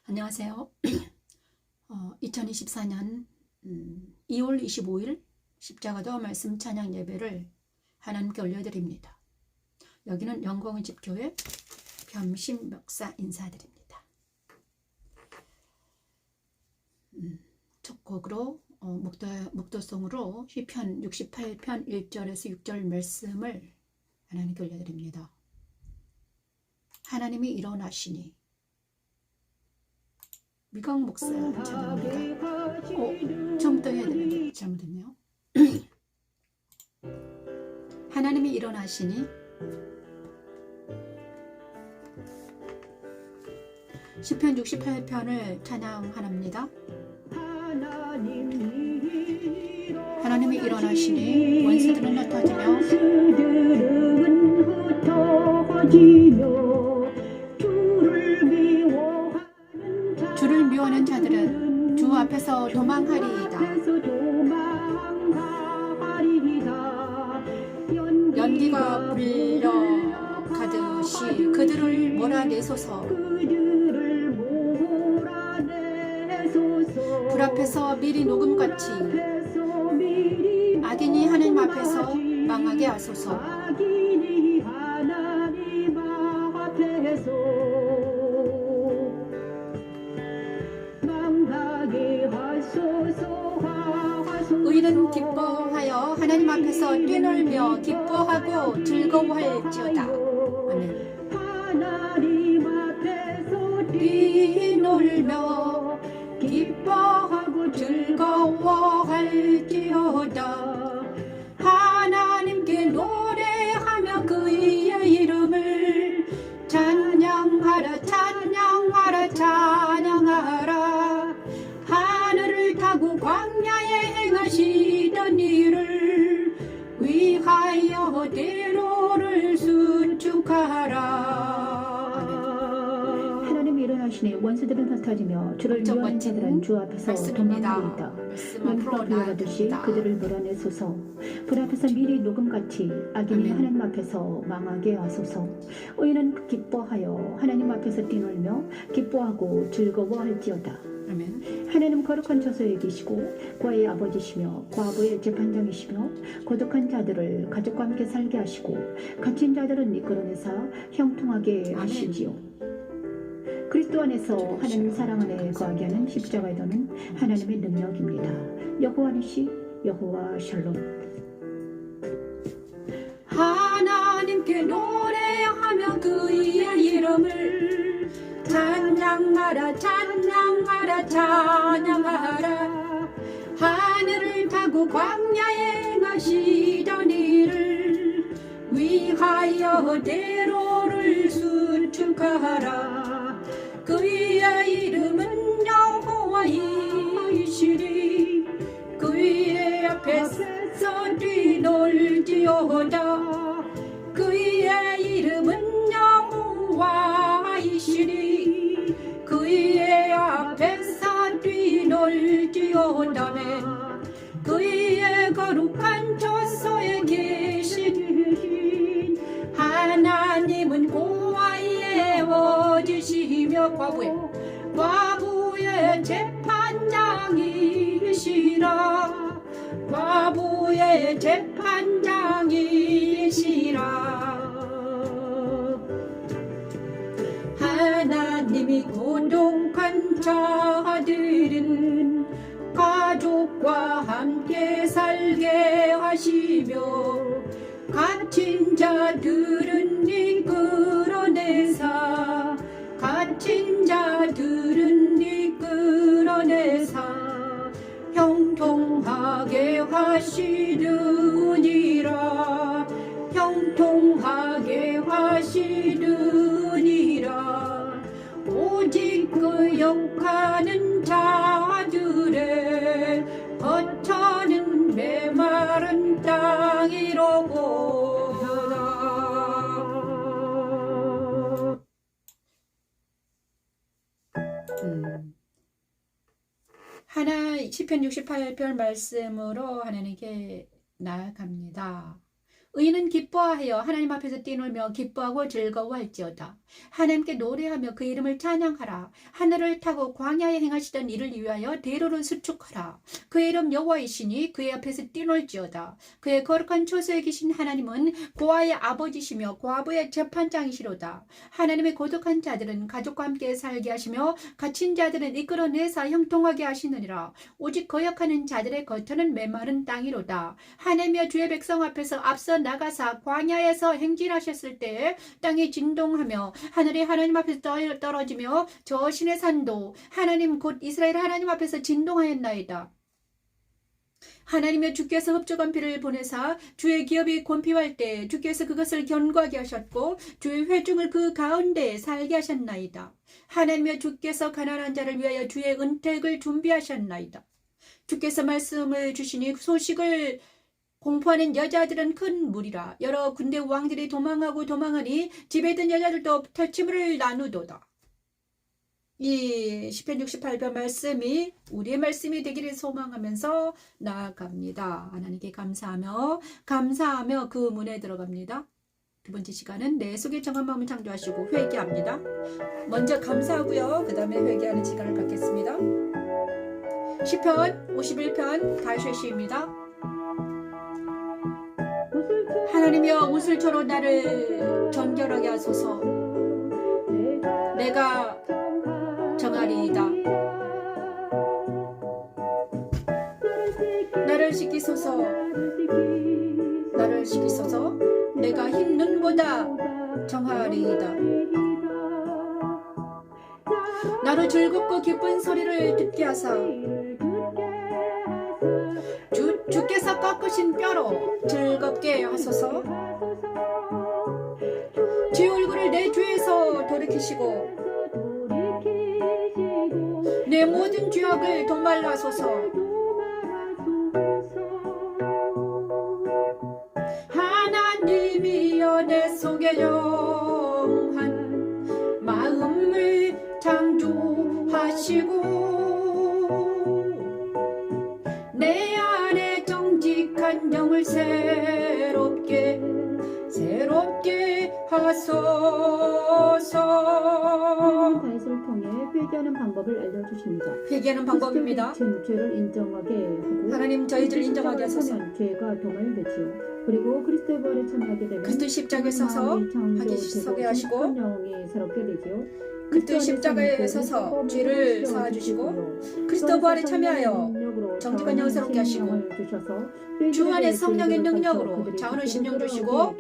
안녕하세요. 2024년 2월 25일 십자가도 말씀 찬양 예배를 하나님께 올려드립니다. 여기는 영광의 집교회 겸심 목사 인사드립니다. 첫 곡으로 묵도송으로 시편 68편 1절에서 6절 말씀을 하나님께 올려드립니다. 하나님이 일어나시니. 미강 목사 찬양입니다. 처음부터 해야 되는데 잘못했네요. 하나님이 일어나시니. 시편 68편을 찬양합니다. 하나님이 일어나시니 원수들은 흩어지며 주를 미워하는 자들은 주 앞에서 도망하리이다. 연기가 불려 가듯이 그들을 몰아내소서. 불 앞에서 미리 녹음같이 악인이 하나님 앞에서 망하게 하소서. 의인은 기뻐하여 하나님 앞에서 뛰놀며 기뻐하고 즐거워할지어다. 아멘. 하나님 앞에서 뛰놀며 기뻐하고 즐거워할지어다. 하나님께 노래하며 그의 이름을 찬양하라 찬양하라 찬양하라. 하늘을 타고 광야에 행하시던 일을 위하여 대로를 수축하라. 하나님이 일어나시니 원수들은 흩어지며 주를 미워하는 자들은 주 앞에서 도망하리이다. 연기가 불어가듯이 그들을 몰아내소서. 불 앞에서 미리 녹음같이 악인이 하나님 앞에서 망하게 하소서. 의인은 기뻐하여 하나님 앞에서 뛰놀며 기뻐하고 즐거워할지어다. 아멘. 하나님 거룩한 처소에 계시고 과의 아버지시며 과부의 재판장이시며 고독한 자들을 가족과 함께 살게 하시고 갇힌 자들은 이끌어내사 형통하게 하시지요. 그리스도 안에서 하나님 사랑 안에 거하게 하는 십자가의 도는 하나님의 능력입니다. 여호와 니시 여호와 샬롬. 하나님께 노래하며 그의 이름을 찬양하라 찬양하라 찬양하라. 하늘을 타고 광야에 행하시던 일을 위하여 대로를 수축하라. 그의 이름은 여호와이시니 그의 앞에서 뛰놀지어다. 그의 이름은 여호와이시니 그의 앞에서 뛰놀지어다면 그의 거룩한 처소에 계신 하나님은 고아에 얻으시며 과부의 재판장이시라. 과부의 재판장이시라. 하나님이 고독한 자들은 가족과 함께 살게 하시며 갇힌 자들은 이끌어내사 갇힌 자들은 이끌어내사 형통하게 하시느니라. 형통하게 하시느니라. 오직 그 욕하는 자들의 거처는 메마른 땅이로고. 시편 68편 말씀으로 하나님께 나아갑니다. 의인은 기뻐하여 하나님 앞에서 뛰놀며 기뻐하고 즐거워할지어다. 하나님께 노래하며 그 이름을 찬양하라. 하늘을 타고 광야에 행하시던 이를 위하여 대로를 수축하라. 그의 이름 여호와이시니 그의 앞에서 뛰놀지어다. 그의 거룩한 초소에 계신 하나님은 고아의 아버지시며 과부의 재판장이시로다. 하나님의 고독한 자들은 가족과 함께 살게 하시며 갇힌 자들은 이끌어내사 형통하게 하시느니라. 오직 거역하는 자들의 겉은 메마른 땅이로다. 하나님의 주의 백성 앞에서 앞서 나가사 광야에서 행진하셨을 때에 땅이 진동하며 하늘이 하나님 앞에서 떨어지며 저 신의 산도 하나님 곧 이스라엘 하나님 앞에서 진동하였나이다. 하나님의 주께서 흡족한 비를 보내사 주의 기업이 곤피할 때 주께서 그것을 견고하게 하셨고 주의 회중을 그 가운데에 살게 하셨나이다. 하나님의 주께서 가난한 자를 위하여 주의 은택을 준비하셨나이다. 주께서 말씀을 주시니 소식을 공포하는 여자들은 큰 무리라. 여러 군대 왕들이 도망하고 도망하니 집에 있던 여자들도 탈취물을 나누도다. 이 시편 68편 말씀이 우리의 말씀이 되기를 소망하면서 나아갑니다. 하나님께 감사하며 그 문에 들어갑니다. 두 번째 시간은 내 속에 정한 마음을 창조하시고 회개합니다. 먼저 감사하고요. 그 다음에 회개하는 시간을 갖겠습니다. 시편 51편 다윗의 시입니다. 하나님이여 우슬초로 나를 정결하게 하소서. 내가 정하리이다. 나를 씻기소서. 나를 씻기소서. 내가 흰 눈보다 정하리이다. 나로 즐겁고 기쁜 소리를 듣게 하사 주께서 꺾으신 뼈로 즐겁게 하소서. 주의 얼굴을 내 주에서 돌이키시고 내 모든 죄악을 도말라소서. 하나님이여 내 속에 영한 마음을 창조하시고 내 안에 정직한 영을 새롭게 하소서. 다윗을 통해 회개하는 방법을 알려주십니다. 회개하는 방법입니다. 죄를 인정하게 하고 하나님 저희들 인정하게 하소서. 죄가 도말되지요. 그리고 그리스도의 부활에 참여하게 되면 그리스도 십자가에 서서 하기 서게 하시고 영이 새롭게 되지요. 그리스도 십자가에 서서 죄를 사하주시고 그리스도 부활에 참여하여 정직한 영을 새롭게 하시고 주 안에 성령의 능력으로 자원을 심령 주시고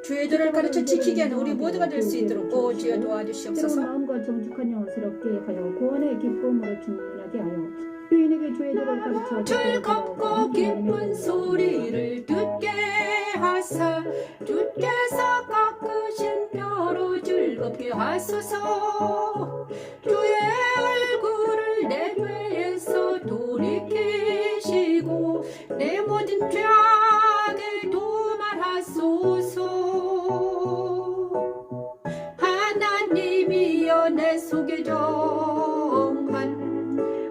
주의 도를 가르쳐 지키게 하는 우리 모두가 될 수 있도록 주여 도와주시옵소서. 마음과 정직한 영을 새롭게 하여 구원의 기쁨으로 충만하게 하여 주인에게 주의 도를 가르쳐 즐겁고 기쁜 소리를 듣게 하사 주께서 깎으신 뼈로 즐겁게 하소서. 주의 얼굴을 내 죄에서 돌이키시고 내 모든 죄악을 도말하소서. 하나님이여 내 속에 정한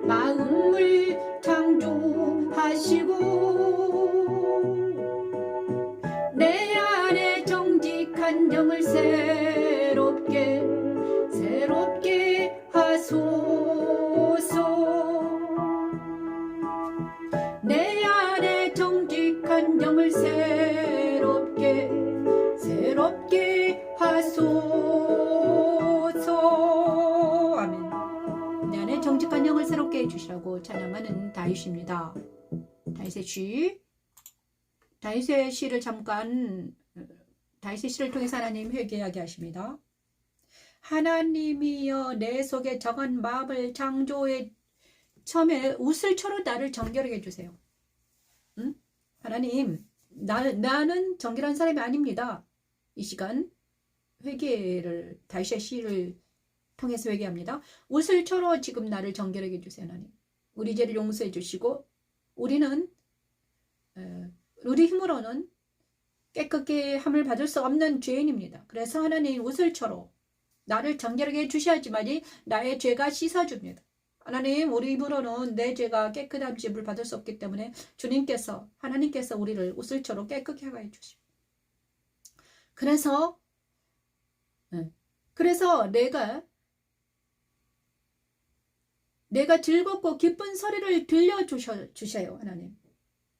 마음을 창조하시고 내 안에 정직한 영을 새롭게 하소서. 내 안에 정직한 영을 새롭게 하소서. 아멘. 내 안에 정직한 영을 새롭게 해주시라고 찬양하는 다윗입니다. 다윗의 시를 잠깐 다윗의 시를 통해서 하나님 회개하게 하십니다. 하나님이여 내 속에 정한 마음을 창조해 처음에 우슬초로 나를 정결하게 해주세요. 응? 하나님 나는 정결한 사람이 아닙니다. 이 시간 회개를 다윗의 시를 통해서 회개합니다. 우슬초로 지금 나를 정결하게 해주세요. 하나님 우리 죄를 용서해 주시고 우리는 우리 힘으로는 깨끗게 함을 받을 수 없는 죄인입니다. 그래서 하나님 우슬초로 나를 정결하게 해주셔야지만이 나의 죄가 씻어줍니다. 하나님 우리 힘으로는 내 죄가 깨끗한 집을 받을 수 없기 때문에 하나님께서 우리를 우슬초로 깨끗게 하게 해주십니다. 그래서 그래서 내가 즐겁고 기쁜 소리를 들려주셔요.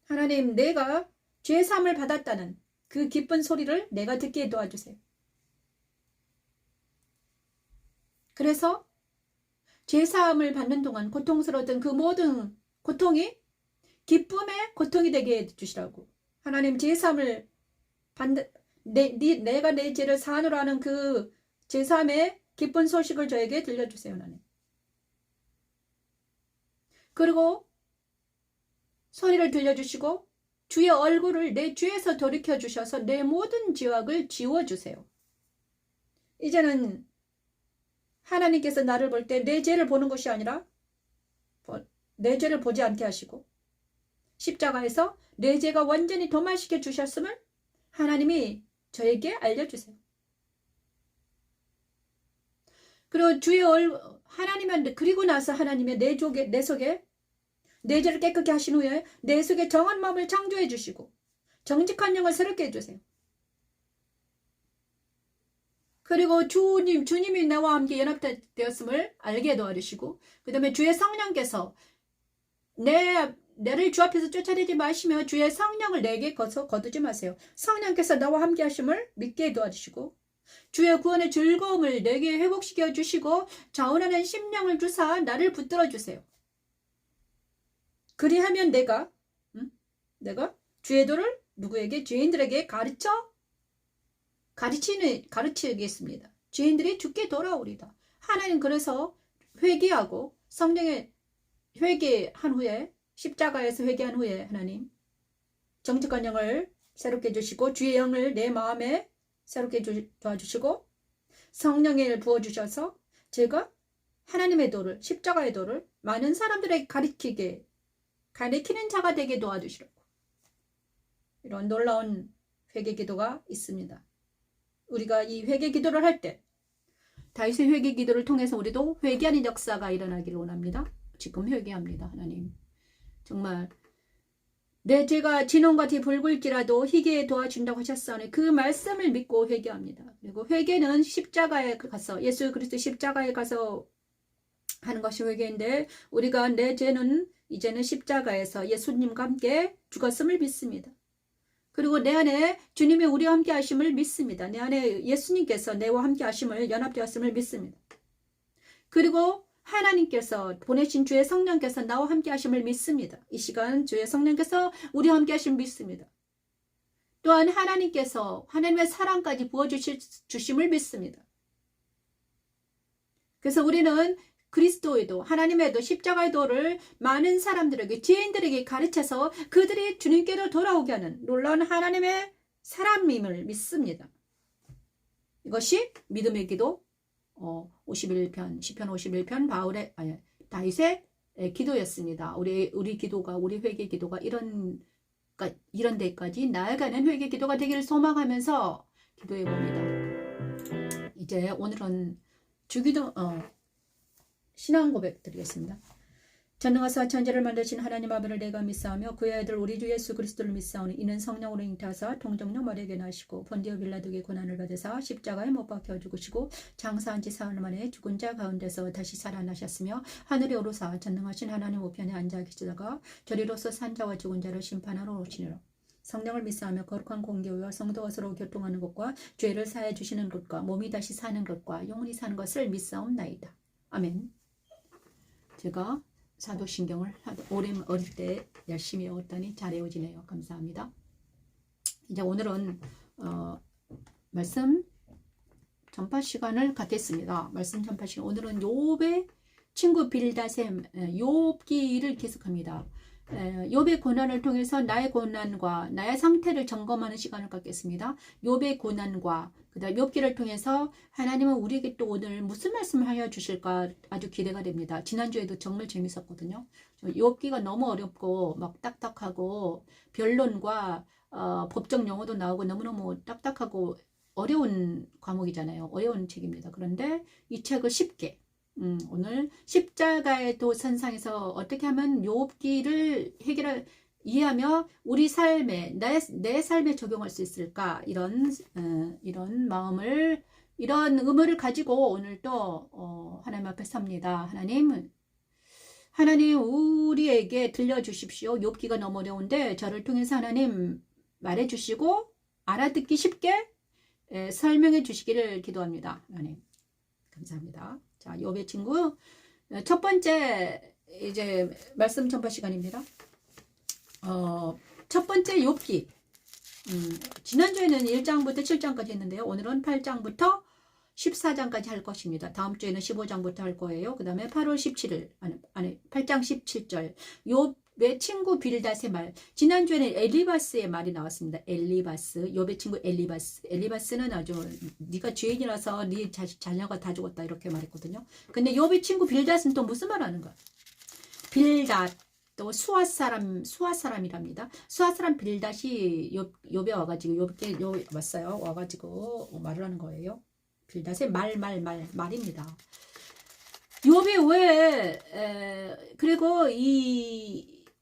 하나님 내가 죄사함을 받았다는 그 기쁜 소리를 내가 듣게 도와주세요. 그래서 죄사함을 받는 동안 고통스러웠던 그 모든 고통이 기쁨의 고통이 되게 해주시라고. 하나님 죄사함을 받는 내가 내 죄를 사함으로 하는 그 죄사함의 기쁜 소식을 저에게 들려주세요. 하나님. 그리고 소리를 들려주시고 주의 얼굴을 내 죄에서 돌이켜 주셔서 내 모든 죄악을 지워주세요. 이제는 하나님께서 나를 볼 때 내 죄를 보는 것이 아니라 내 죄를 보지 않게 하시고 십자가에서 내 죄가 완전히 도말시켜 주셨음을 하나님이 저에게 알려주세요. 그리고 하나님한테 그리고 나서 하나님의 내 속에 내 죄를 깨끗게 하신 후에 내 속에 정한 마음을 창조해 주시고 정직한 영을 새롭게 해주세요. 그리고 주님이 나와 함께 연합되었음을 알게 도와주시고 그 다음에 주의 성령께서 내를 주 앞에서 쫓아내지 마시며 주의 성령을 내게 거두지 마세요. 성령께서 나와 함께 하심을 믿게 도와주시고 주의 구원의 즐거움을 내게 회복시켜 주시고 자원하는 심령을 주사 나를 붙들어 주세요. 그리하면 내가 주의 도를 누구에게? 죄인들에게 가르치겠습니다. 죄인들이 죽게 돌아오리다. 하나님 그래서 회개하고 성령에 회개한 후에 십자가에서 회개한 후에 하나님 정직한 영을 새롭게 해주시고 주의 영을 내 마음에 새롭게 도와주시고 성령을 부어주셔서 제가 하나님의 도를 십자가의 도를 많은 사람들에게 가리키는 자가 되게 도와주시라고. 이런 놀라운 회개 기도가 있습니다. 우리가 이 회개 기도를 할 때 다윗의 회개 기도를 통해서 우리도 회개하는 역사가 일어나기를 원합니다. 지금 회개합니다. 하나님 정말 내 죄가 진홍과 같이 붉을지라도 희게 도와준다고 하셨사오니 그 말씀을 믿고 회개합니다. 그리고 회개는 십자가에 가서 예수 그리스도 십자가에 가서 하는 것이 회개인데 우리가 내 죄는 이제는 십자가에서 예수님과 함께 죽었음을 믿습니다. 그리고 내 안에 주님이 우리와 함께 하심을 믿습니다. 내 안에 예수님께서 내와 함께 하심을 연합되었음을 믿습니다. 그리고 하나님께서 보내신 주의 성령께서 나와 함께 하심을 믿습니다. 이 시간 주의 성령께서 우리와 함께 하심을 믿습니다. 또한 하나님께서 하나님의 사랑까지 부어주심을 믿습니다. 그래서 우리는 그리스도의 도, 하나님의 도, 십자가의 도를 많은 사람들에게, 죄인들에게 가르쳐서 그들이 주님께로 돌아오게 하는 놀라운 하나님의 사람임을 믿습니다. 이것이 믿음의 기도 51편, 시편 51편 다윗의 기도였습니다. 우리 기도가, 우리 회개 기도가 이런 데까지 나아가는 회개 기도가 되기를 소망하면서 기도해 봅니다. 이제 오늘은 주기도 신앙 고백 드리겠습니다. 전능하사 천지를 만드신 하나님 아버지를 내가 믿사오며 그의 아들 우리 주 예수 그리스도를 믿사오니 이는 성령으로 잉태하사 동정녀 마리아에게 나시고 본디오 빌라도에게 고난을 받으사 십자가에 못 박혀 죽으시고 장사한 지 사흘 만에 죽은 자 가운데서 다시 살아나셨으며 하늘에 오르사 전능하신 하나님 우편에 앉아 계시다가 저리로서 산 자와 죽은 자를 심판하러 오시니라. 성령을 믿사오며 거룩한 공교회와 성도와 서로 교통하는 것과 죄를 사해 주시는 것과 몸이 다시 사는 것과 영원히 사는 것을 믿사옵나이다. 아멘. 제가 사도신경을 어릴 때 열심히 외웠더니 잘 외워지네요. 감사합니다. 이제 오늘은 말씀 전파 시간을 갖겠습니다. 말씀 전파 시간. 오늘은 욥의 친구 빌닷의 욥기를 계속합니다. 욥의 고난을 통해서 나의 고난과 나의 상태를 점검하는 시간을 갖겠습니다. 욥의 고난과 그다음 욥기를 통해서 하나님은 우리에게 또 오늘 무슨 말씀을 하여 주실까 아주 기대가 됩니다. 지난주에도 정말 재밌었거든요. 욥기가 너무 어렵고 막 딱딱하고 변론과 법적 용어도 나오고 너무너무 딱딱하고 어려운 과목이잖아요. 어려운 책입니다. 그런데 이 책을 쉽게 오늘 십자가의 도 선상에서 어떻게 하면 욥기를 이해하며 우리 삶에 내 삶에 적용할 수 있을까 이런 마음을 이런 의무를 가지고 오늘도 하나님 앞에 섭니다. 하나님 우리에게 들려주십시오. 욥기가 너무 어려운데 저를 통해서 하나님 말해주시고 알아듣기 쉽게 설명해 주시기를 기도합니다. 하나님 감사합니다. 자, 욥의 친구 첫 번째 이제 말씀 전파 시간입니다. 첫 번째 욥기. 지난주에는 1장부터 7장까지 했는데요. 오늘은 8장부터 14장까지 할 것입니다. 다음 주에는 15장부터 할 거예요. 그 다음에 8월 17일, 8장 17절. 욥의 친구 빌닷의 말. 지난주에는 엘리바스의 말이 나왔습니다. 엘리바스. 욥의 친구 엘리바스. 엘리바스는 아주 네가 죄인이라서 네 자녀가 다 죽었다 이렇게 말했거든요. 근데 욥의 친구 빌닷은 또 무슨 말 하는 거야? 빌닷. 또 수아 사람이랍니다. 수아 사람 빌닷이 욥에 와가지고 욥에 왔어요. 와가지고 말을 하는 거예요. 빌닷의 말입니다. 욥이 왜 그리고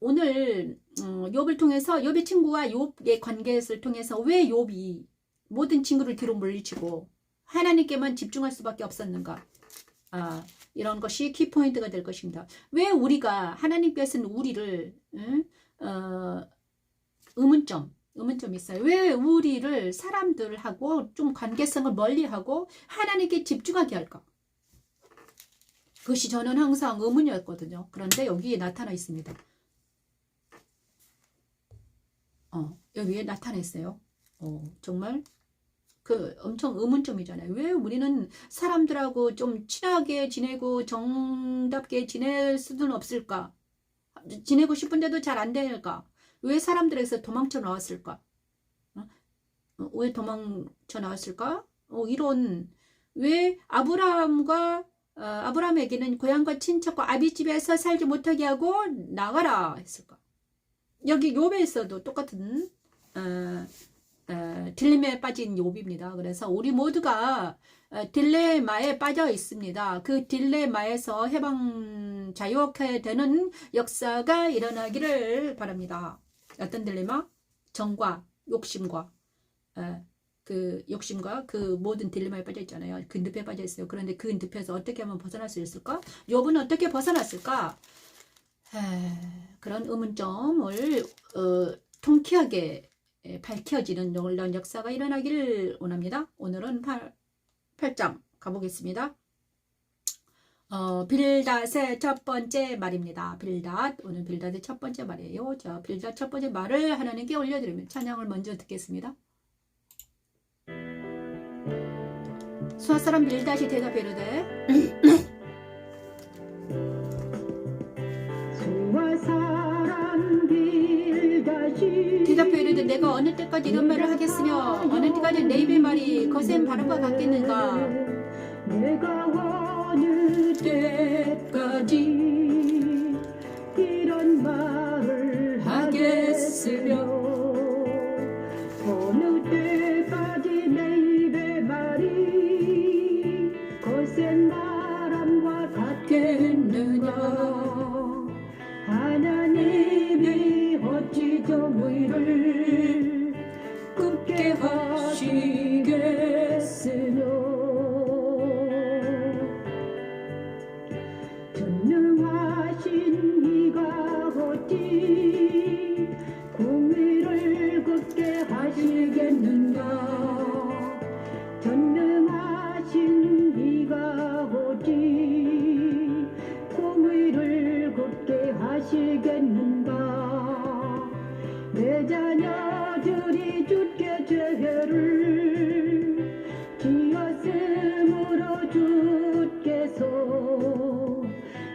오늘 욥을 통해서 욥의 친구와 욥의 관계를 통해서 왜 욥이 모든 친구를 뒤로 물리치고 하나님께만 집중할 수밖에 없었는가? 이런 것이 키포인트가 될 것입니다. 왜 우리가 하나님께서는 우리를 의문점이 있어요. 왜 우리를 사람들하고 좀 관계성을 멀리하고 하나님께 집중하게 할까? 그것이 저는 항상 의문이었거든요. 그런데 여기에 나타나 있습니다. 여기에 나타나 있어요. 정말 엄청 의문점이잖아요. 왜 우리는 사람들하고 좀 친하게 지내고 정답게 지낼 수는 없을까? 지내고 싶은데도 잘 안 될까? 왜 사람들에서 도망쳐 나왔을까? 왜 도망쳐 나왔을까? 왜 아브라함에게는 고향과 친척과 아비집에서 살지 못하게 하고 나가라 했을까? 여기 욥에서도 똑같은 딜레마에 빠진 욥입니다. 그래서 우리 모두가 딜레마에 빠져 있습니다. 그 딜레마에서 자유하게 되는 역사가 일어나기를 바랍니다. 어떤 딜레마? 정과 욕심과 그 모든 딜레마에 빠져 있잖아요. 그 늪에 빠져 있어요. 그런데 그 늪에서 어떻게 하면 벗어날 수 있을까? 욥은 어떻게 벗어났을까? 그런 의문점을 통쾌하게 밝혀지는 놀라운 역사가 일어나기를 원합니다. 오늘은 8장 가보겠습니다. 빌닷의 첫 번째 말입니다. 오늘 빌닷의 첫 번째 말이에요. 자, 빌닷 첫 번째 말을 하나님께 올려드리면 찬양을 먼저 듣겠습니다. 수아사람 빌닷이 대답해 이르되 대답해 이르되 내가 어느 때까지 이런 말을 하겠으며 어느 때까지 내 입의 말이 거센 바람과 같겠는가? 내가 어느 때까지 이런 말을 하겠으며 어느 때까지 내 입의 말이 거센 바람과 같겠느냐? 하나님이 어찌 정의를 굽게 하시겠으며 전능하신 이가 어찌 공의를 굽게 하시겠는가? 전능하신 이가 어찌 공의를 굽게 하시겠는가? 내 자녀들이 주께 죄를 지었으므로 주께서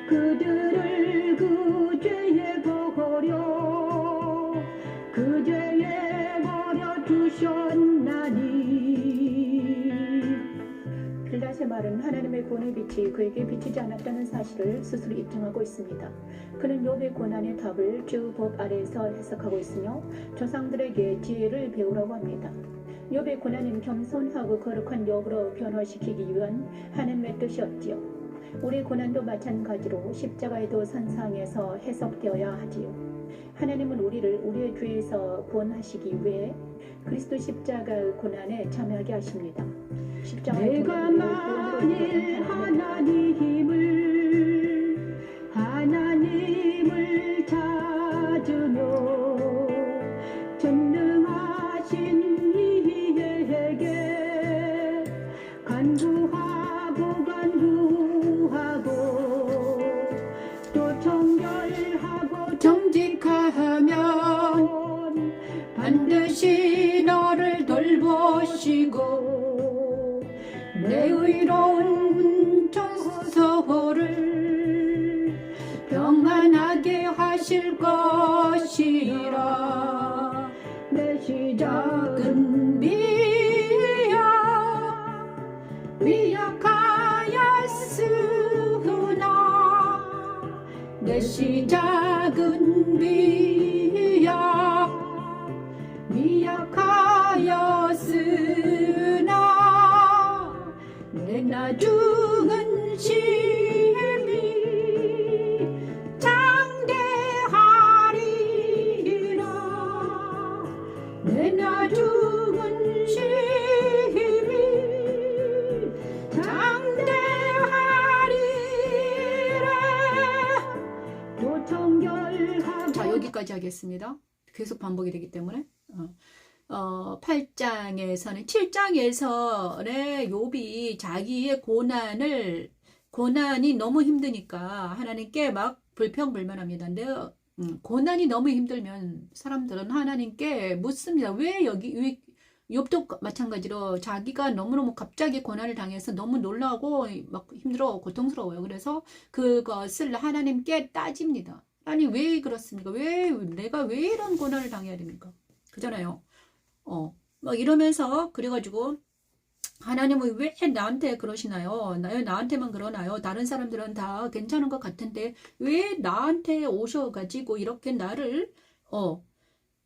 그들을 그 죄에 버려 그 죄에 버려 두셨나니. 빌닷의 말은 하나님의 구원의 빛이 그에게 비치지 않았다는 사실을 스스로 입증하고 있습니다. 그는 욥의 고난의 답을 주 법 아래에서 해석하고 있으며 조상들에게 지혜를 배우라고 합니다. 욥의 고난은 겸손하고 거룩한 욥으로 변화시키기 위한 하나님의 뜻이었지요. 우리 고난도 마찬가지로 십자가에도 선상에서 해석되어야 하지요. 하나님은 우리를 우리의 죄에서 구원하시기 위해 그리스도 십자가 고난에 참여하게 하십니다. 십자가의 내가 고난을 만일 하나님을 찾으며 전능하신 이에게 간구하고 또 정결하고 정직하면 반드시 너를 돌보시고 내 의로운 정서를 평안하게 하실 것이라. 내 시작은 작은 미약하였으나 내 시작은 미약하였으나 내 나중은 심히 장대하리라. 내 나중은 심히 장대하리라. 또 정결하고 자, 여기까지 하겠습니다. 계속 반복이 되기 때문에 8장에서는 7장에서의 욥이 자기의 고난이 너무 힘드니까 하나님께 막 불평불만합니다. 근데 고난이 너무 힘들면 사람들은 하나님께 묻습니다. 왜 욥도 마찬가지로 자기가 너무너무 갑자기 고난을 당해서 너무 놀라고 막 힘들어 고통스러워요. 그래서 그것을 하나님께 따집니다. 아니 왜 그렇습니까? 내가 왜 이런 고난을 당해야 됩니까? 그잖아요. 막 이러면서 그래가지고 하나님은 왜 나한테 그러시나요? 나한테만 그러나요? 다른 사람들은 다 괜찮은 것 같은데 왜 나한테 오셔가지고 이렇게 나를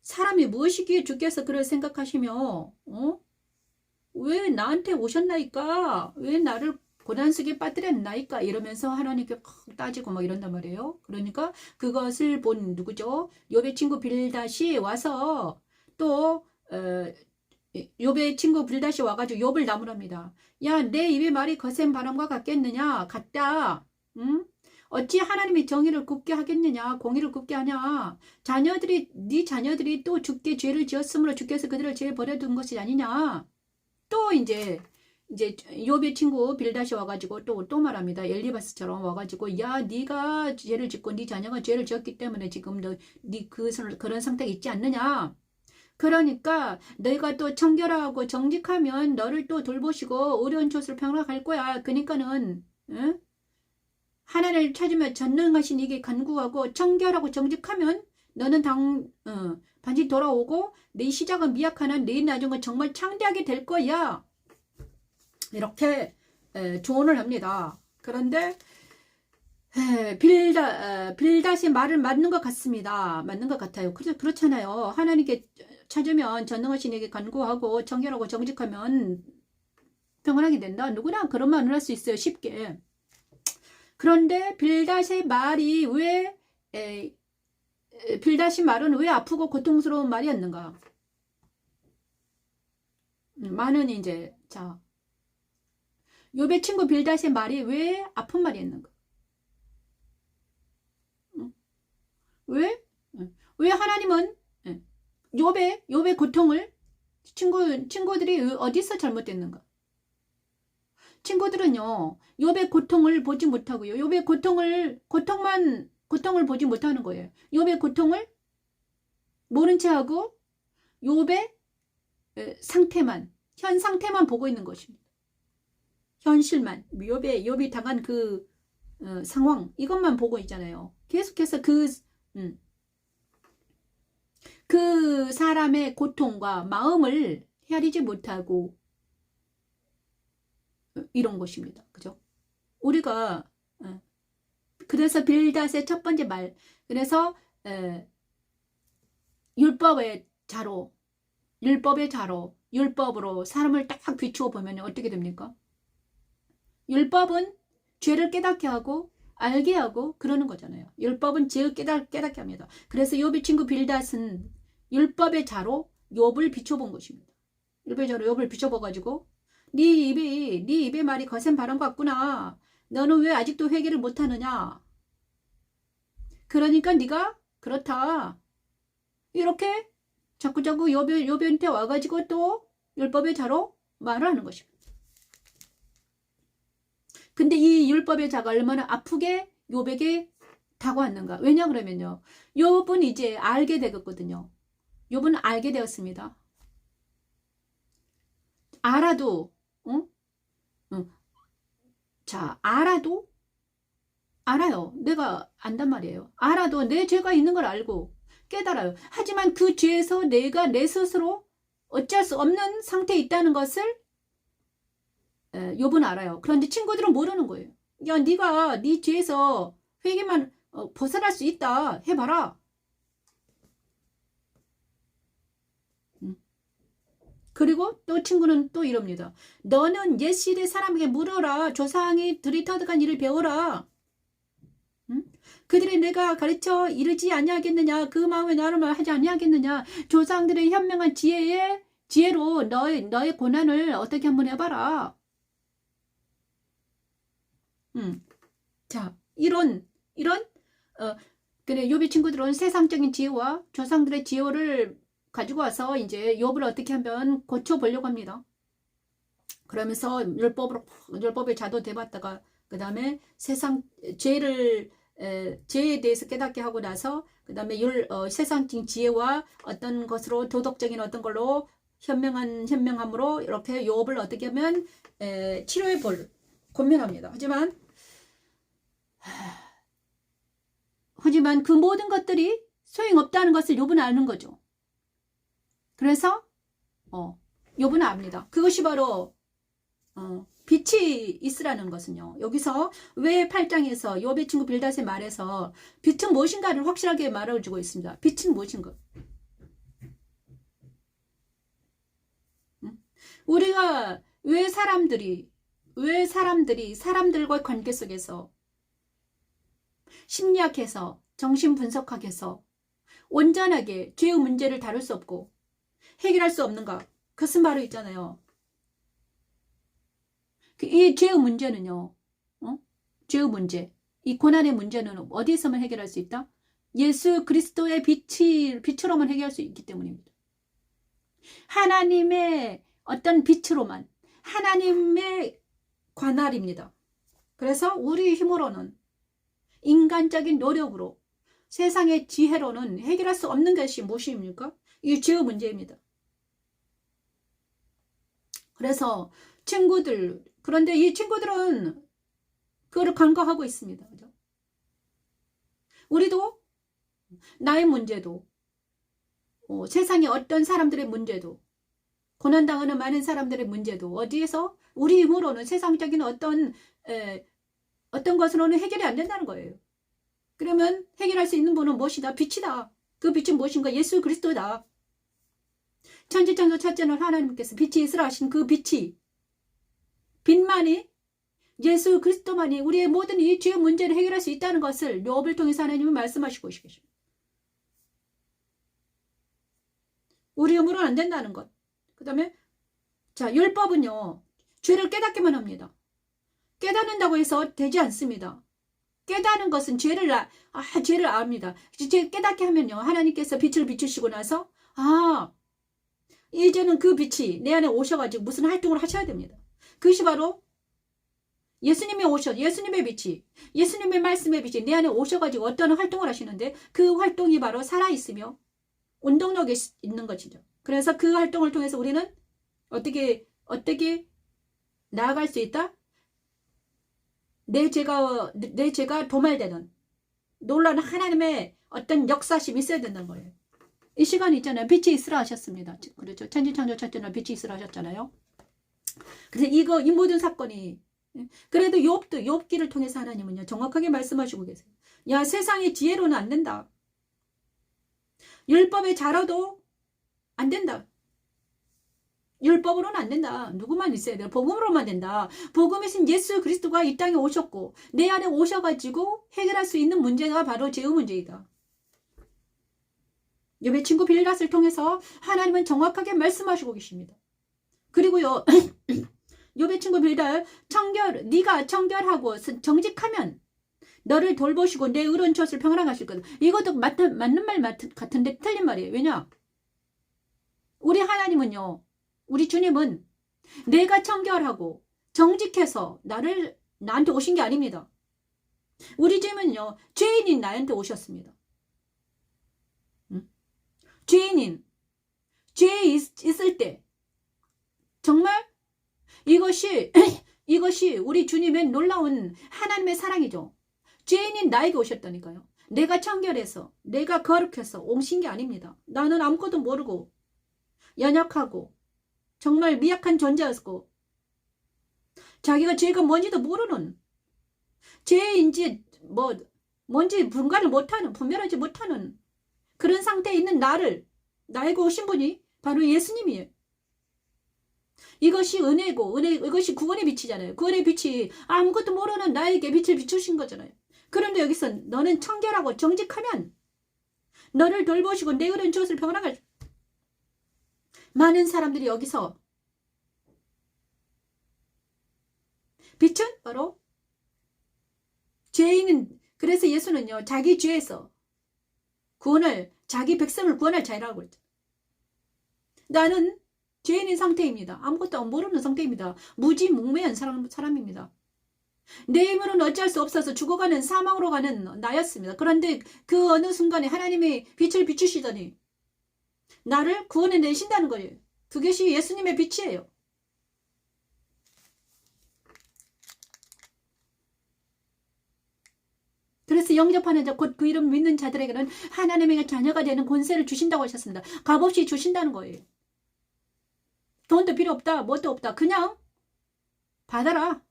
사람이 무엇이기에 주께서 그럴 생각하시며 왜 나한테 오셨나이까? 왜 나를 고난 속에 빠뜨렸나이까? 이러면서 하나님께 따지고 막 이런단 말이에요. 그러니까 그것을 본 누구죠? 욥의 친구 빌닷이 와서 또 욥의 친구 빌닷이 와가지고 욥을 나무랍니다. 야, 내 입의 말이 거센 바람과 같겠느냐? 같다. 응? 어찌 하나님이 정의를 굽게 하겠느냐? 공의를 굽게 하냐? 네 자녀들이 또 주께 죄를 지었으므로 주께서 그들을 죄에 버려둔 것이 아니냐? 또 이제 욥의 친구 빌닷이 와가지고 또 말합니다. 엘리바스처럼 와가지고 야, 네가 죄를 짓고 네 자녀가 죄를 지었기 때문에 지금 그런 상태가 있지 않느냐? 그러니까 너희가 또 청결하고 정직하면 너를 또 돌보시고 어려운 곳을 평락할 거야. 그러니까는 하나님을 찾으며 전능하신 이게 간구하고 청결하고 정직하면 너는 반드시 돌아오고 네 시작은 미약하나 네 나중은 정말 창대하게 될 거야. 이렇게 조언을 합니다. 그런데 빌닷의 말을 맞는 것 같습니다. 맞는 것 같아요. 그렇잖아요. 하나님께 찾으면 전능하신 이에게 간구하고 정결하고 정직하면 평안하게 된다. 누구나 그런 말을 할 수 있어요. 쉽게. 그런데 빌닷의 말은 왜 아프고 고통스러운 말이었는가? 많은 욥의 친구 빌닷의 말이 왜 아픈 말이었는가? 왜 하나님은 욥의 고통을 친구들이 어디서 잘못됐는가? 친구들은요, 욥의 고통을 보지 못하고요. 욥의 고통을 보지 못하는 거예요. 욥의 고통을 모른 채 하고 욥의 현 상태만 보고 있는 것입니다. 현실만, 욥이 당한 그 상황, 이것만 보고 있잖아요. 계속해서 그 사람의 고통과 마음을 헤아리지 못하고 이런 것입니다. 그죠? 우리가 그래서 빌닷의 첫 번째 말, 그래서 율법의 자로, 율법으로 사람을 딱 비추어 보면 어떻게 됩니까? 율법은 죄를 깨닫게 하고 알게 하고 그러는 거잖아요. 율법은 죄의 깨닫게 합니다. 그래서 욥의 친구 빌닷은 율법의 자로 욥을 비춰본 것입니다. 율법의 자로 욥을 비춰봐가지고 네 입에 말이 거센 바람 같구나. 너는 왜 아직도 회개를 못하느냐. 그러니까 네가 그렇다. 이렇게 자꾸자꾸 욥한테 와가지고 또 율법의 자로 말을 하는 것입니다. 근데 이 율법의 자가 얼마나 아프게 욥에게 다가왔는가. 왜냐 그러면요. 욥은 이제 알게 되었거든요. 욥은 알게 되었습니다. 알아도 자, 알아요. 내가 안단 말이에요. 알아도 내 죄가 있는 걸 알고 깨달아요. 하지만 그 죄에서 내가 내 스스로 어쩔 수 없는 상태에 있다는 것을 욥은 알아요. 그런데 친구들은 모르는 거예요. 야, 네가 네 죄에서 회개만 벗어날 수 있다. 해봐라. 그리고 또 친구는 또 이럽니다. 너는 옛 시대 사람에게 물어라. 조상이 들이터득한 일을 배워라. 그들이 내가 가르쳐 이르지 아니하겠느냐. 그 마음에 나를 하지 아니하겠느냐. 조상들의 현명한 지혜로 너의 고난을 어떻게 한번 해봐라. 자, 그래, 욥의 친구들은 세상적인 지혜와 조상들의 지혜를 가지고 와서 이제 욥을 어떻게 하면 고쳐보려고 합니다. 그러면서 율법의 자도 대봤다가 그 다음에 세상 죄에 대해서 깨닫게 하고 나서 그 다음에 세상적인 지혜와 어떤 것으로 도덕적인 어떤 걸로 현명함으로 이렇게 욥을 어떻게 하면 치료해 고민합니다. 하지만 그 모든 것들이 소용없다는 것을 욥은 아는 거죠. 그래서 욥은 압니다. 그것이 바로 빛이 있으라는 것은요. 여기서 왜 8장에서 욥의 친구 빌닷의 말에서 빛은 무엇인가를 확실하게 말해주고 있습니다. 빛은 무엇인가? 우리가 왜 사람들이 사람들과의 관계 속에서 심리학해서 정신분석학해서 온전하게 죄의 문제를 다룰 수 없고 해결할 수 없는가? 그것은 바로 있잖아요. 이 죄의 문제는요. 죄의 문제. 이 고난의 문제는 어디에서만 해결할 수 있다? 예수 그리스도의 빛으로만 해결할 수 있기 때문입니다. 하나님의 어떤 빛으로만. 하나님의 관할입니다. 그래서 우리 힘으로는 인간적인 노력으로 세상의 지혜로는 해결할 수 없는 것이 무엇입니까? 이 죄의 문제입니다. 그래서 그런데 이 친구들은 그거를 간과하고 있습니다. 그죠? 우리도 나의 문제도 세상의 어떤 사람들의 문제도 고난당하는 많은 사람들의 문제도 어디에서 우리 힘으로는 세상적인 어떤 것으로는 해결이 안 된다는 거예요. 그러면 해결할 수 있는 분은 무엇이다? 빛이다. 그 빛은 무엇인가? 예수 그리스도다. 천지창조 첫째는 하나님께서 빛이 있으라 하신 그 빛만이 예수 그리스도만이 우리의 모든 이 죄의 문제를 해결할 수 있다는 것을 욥을 통해서 하나님은 말씀하시고 계십니다. 우리 힘으로는 안 된다는 것. 그 다음에 자, 율법은요. 죄를 깨닫기만 합니다. 깨닫는다고 해서 되지 않습니다. 깨닫는 것은 죄를 압니다. 죄 깨닫게 하면요. 하나님께서 빛을 비추시고 나서 이제는 그 빛이 내 안에 오셔가지고 무슨 활동을 하셔야 됩니다. 그것이 바로 예수님의 빛이, 예수님의 말씀의 빛이 내 안에 오셔가지고 어떤 활동을 하시는데 그 활동이 바로 살아있으며 운동력이 있는 것이죠. 그래서 그 활동을 통해서 우리는 어떻게 나아갈 수 있다? 내 죄가 도말되는 놀라운 하나님의 어떤 역사심이 있어야 된다는 거예요. 이 시간 있잖아요. 빛이 있으라 하셨습니다. 그렇죠. 천지창조 첫째는 빛이 있으라 하셨잖아요. 그래서 이 모든 사건이 그래도 욥기를 통해서 하나님은요 정확하게 말씀하시고 계세요. 야, 세상의 지혜로는 안 된다. 율법의 자로도 안 된다. 율법으로는 안 된다. 누구만 있어야 돼. 복음으로만 된다. 복음이신 예수 그리스도가 이 땅에 오셨고 내 안에 오셔가지고 해결할 수 있는 문제가 바로 죄의 문제이다. 욥의 친구 빌닷을 통해서 하나님은 정확하게 말씀하시고 계십니다. 그리고요. 욥의 친구 빌닷, 네가 청결하고 정직하면 너를 돌보시고 내 의로운 젖을 평안하게 하실 거다. 이것도 맞는 말 같은데 틀린 말이에요. 왜냐? 우리 하나님은요. 우리 주님은 내가 청결하고 정직해서 나한테 오신 게 아닙니다. 우리 주님은요. 죄인인 나한테 오셨습니다. 죄인인, 죄에 있을 때 정말 이것이 우리 주님의 놀라운 하나님의 사랑이죠. 죄인인 나에게 오셨다니까요. 내가 청결해서 내가 거룩해서 오신 게 아닙니다. 나는 아무것도 모르고 연약하고 정말 미약한 존재였고 자기가 죄가 뭔지도 모르는 죄인지 뭔지 분별하지 못하는 그런 상태에 있는 나에게 오신 분이 바로 예수님이에요. 이것이 은혜고 이것이 구원의 빛이잖아요. 구원의 빛이 아무것도 모르는 나에게 빛을 비추신 거잖아요. 그런데 여기서 너는 청결하고 정직하면 너를 돌보시고 내 의로운 젖을 평안하게. 많은 사람들이 여기서 빛은 바로 죄인은, 그래서 예수는요 자기 죄에서 자기 백성을 구원할 자라고 했죠. 나는 죄인인 상태입니다. 아무것도 모르는 상태입니다. 무지몽매한 사람입니다. 내 힘으로는 어찌할 수 없어서 죽어가는 사망으로 가는 나였습니다. 그런데 그 어느 순간에 하나님이 빛을 비추시더니 나를 구원해내신다는 거예요. 그것이 예수님의 빛이에요. 그래서 영접하는 자, 곧 그 이름 믿는 자들에게는 하나님의 자녀가 되는 권세를 주신다고 하셨습니다. 값없이 주신다는 거예요. 돈도 필요 없다, 뭣도 없다. 그냥 받아라.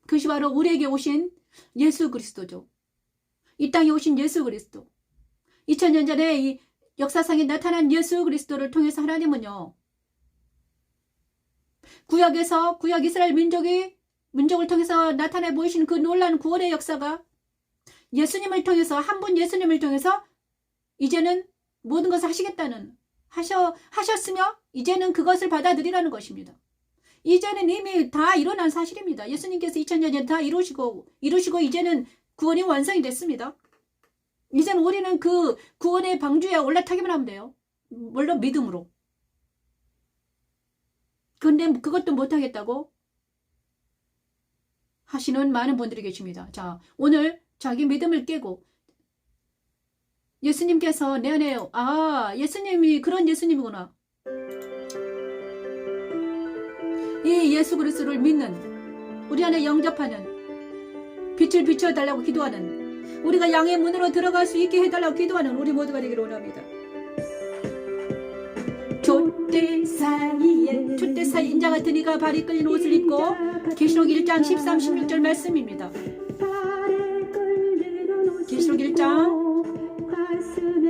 그것이 바로 우리에게 오신 예수 그리스도죠. 이 땅에 오신 예수 그리스도. 2000년 전에 이 역사상에 나타난 예수 그리스도를 통해서 하나님은요. 구약 이스라엘 민족을 통해서 나타내 보이신 그 놀라운 구원의 역사가 예수님을 통해서, 한 분 예수님을 통해서 이제는 모든 것을 하셨으며 이제는 그것을 받아들이라는 것입니다. 이제는 이미 다 일어난 사실입니다. 예수님께서 2000년 전에 다 이루시고 이제는 구원이 완성이 됐습니다. 이제는 우리는 그 구원의 방주에 올라타기만 하면 돼요. 물론 믿음으로. 근데 그것도 못하겠다고 하시는 많은 분들이 계십니다. 자, 오늘 자기 믿음을 깨고 예수님께서 내 안에 예수님이 그런 예수님이구나. 이 예수 그리스도를 믿는, 우리 안에 영접하는, 빛을 비춰달라고 기도하는, 우리가 양의 문으로 들어갈 수 있게 해달라고 기도하는 우리 모두가 되기를 원합니다. 촛대 사이에 인자 같은 이가 발이 끌린 옷을 입고, 계시록 1장 13, 16절 말씀입니다. 계시록 1장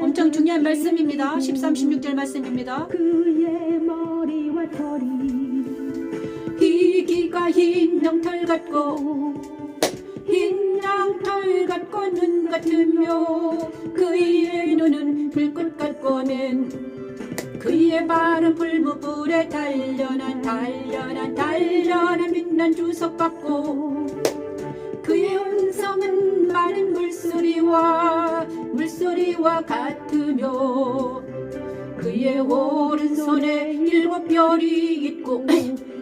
엄청 중요한 말씀입니다. 13, 16절 말씀입니다. 그의 머리와 털이 희기가 흰 양털 같고 흰 양털 같고 눈 같으며 그의 눈은 불꽃 같고는 그의 발은 불무불에 단련한 빛난 주석 같고 그의 음성은 많은 물소리와 같으며 그의 오른손에 7별이 있고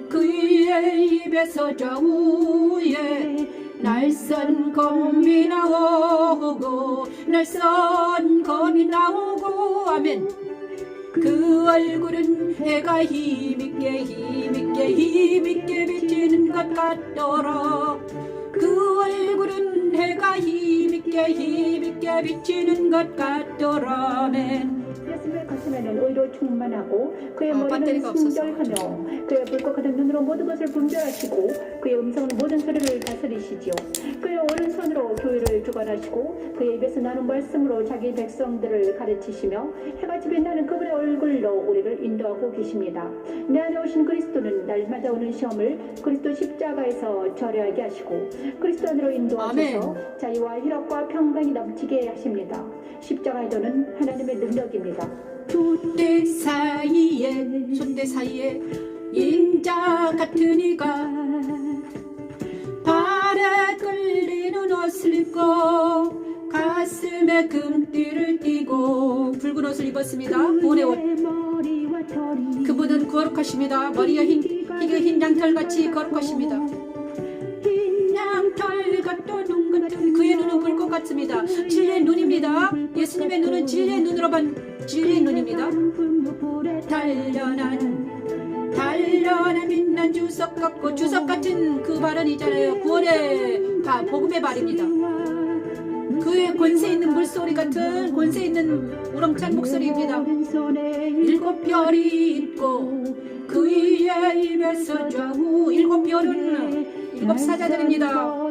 그의 입에서 좌우에 날선 검이 나오고 아멘. 그 얼굴은 해가 힘있게 비치는 것 같더라. 그 얼굴은 해가 힘있게 비치는 것 같더라. 아멘. 손에는 의로 충만하고 그의 머리는 배터리가 없어서. 순결하며 그의 불꽃 같은 눈으로 모든 것을 분별하시고 그의 음성은 모든 소리를 다스리시지요. 그의 오른손으로 교회를 주관하시고 그의 입에서 나는 말씀으로 자기 백성들을 가르치시며 해같이 빛나는 그분의 얼굴로 우리를 인도하고 계십니다. 내 안에 오신 그리스도는 날마다 오는 시험을 그리스도 십자가에서 절여하게 하시고 그리스도 안으로 인도하셔서 자유와 희락과 평강이 넘치게 하십니다. 십자가의 도는 하나님의 능력입니다. 촛대 사이에 인자 같은 이가 발에 끌리는 옷을 입고 가슴에 금띠를 띠고 붉은 옷을 입었습니다. 구원의 옷. 그분은 거룩하십니다. 머리에 흰 양털같이 거룩하십니다. 흰 양털 같은 눈 같은 그의 눈은 불꽃 같습니다. 진리의 눈입니다. 예수님의 눈은 진리의 눈으로 본 진리의 눈입니다. 단련한 빛난 주석 같고 주석 같은 그 발언이잖아요. 구원의 복음의 발입니다. 그의 권세 있는 물소리 같은 권세 있는 우렁찬 목소리입니다. 일곱 별이 있고 그 위에 입에서 좌우 일곱 별은 일곱 사자들입니다.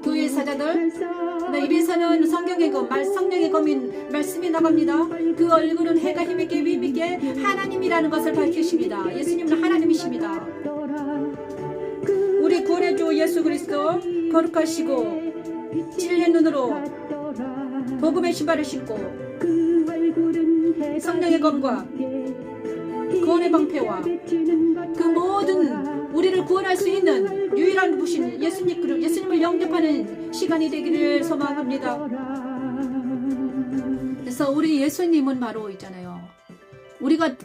그의 사자들 입에서는 성경의 성령의 검인 말씀이 나갑니다. 그 얼굴은 해가 힘있게 위있게 하나님이라는 것을 밝히십니다. 예수님은 하나님이십니다. 우리 구원의 주 예수 그리스도 거룩하시고 진리의 눈으로 복음의 신발을 신고 성령의 검과 구원의 방패와 그 모든 우리를 구원할 수 있는 유일한 부신 예수님을 영접하는 시간이 되기를 소망합니다. 그래서 우리 예수님은 바로 있잖아요. 우리가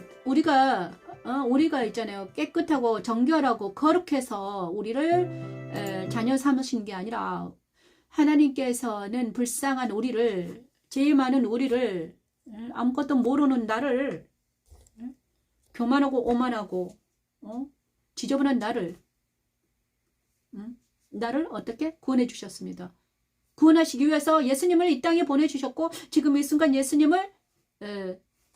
있잖아요. 깨끗하고 정결하고 거룩해서 우리를 자녀 삼으신 게 아니라 하나님께서는 불쌍한 우리를 제일 많은 우리를 아무것도 모르는 나를 교만하고 오만하고 지저분한 나를 어떻게 구원해 주셨습니다. 구원하시기 위해서 예수님을 이 땅에 보내주셨고 지금 이 순간 예수님을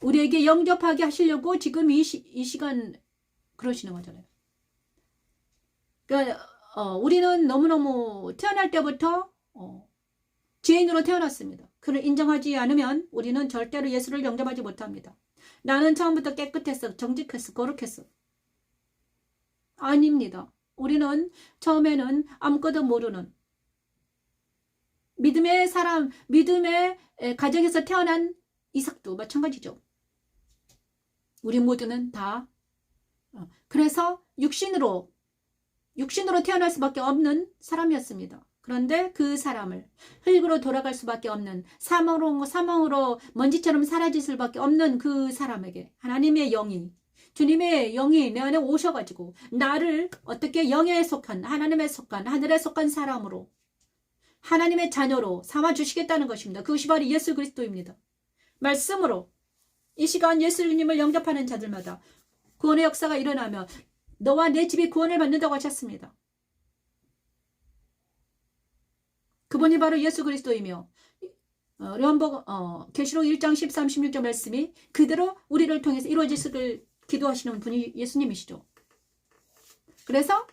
우리에게 영접하게 하시려고 지금 이 시간 그러시는 거잖아요. 그러니까 우리는 너무너무 태어날 때부터 죄인으로 태어났습니다. 그를 인정하지 않으면 우리는 절대로 예수를 영접하지 못합니다. 나는 처음부터 깨끗했어, 정직했어, 거룩했어. 아닙니다. 우리는 처음에는 아무것도 모르는 믿음의 가정에서 태어난 이삭도 마찬가지죠. 우리 모두는 다 그래서 육신으로 태어날 수밖에 없는 사람이었습니다. 그런데 그 사람을 흙으로 돌아갈 수밖에 없는 사망으로 먼지처럼 사라질 수밖에 없는 그 사람에게 하나님의 영이 주님의 영이 내 안에 오셔가지고 나를 어떻게 영에 속한 하나님에 속한 하늘에 속한 사람으로 하나님의 자녀로 삼아주시겠다는 것입니다. 그것이 바로 예수 그리스도입니다. 말씀으로 이 시간 예수님을 영접하는 자들마다 구원의 역사가 일어나며 너와 내 집이 구원을 받는다고 하셨습니다. 그분이 바로 예수 그리스도이며 계시록 1장 13, 16절 말씀이 그대로 우리를 통해서 이루어지기를 기도하시는 분이 예수님이시죠. 그래서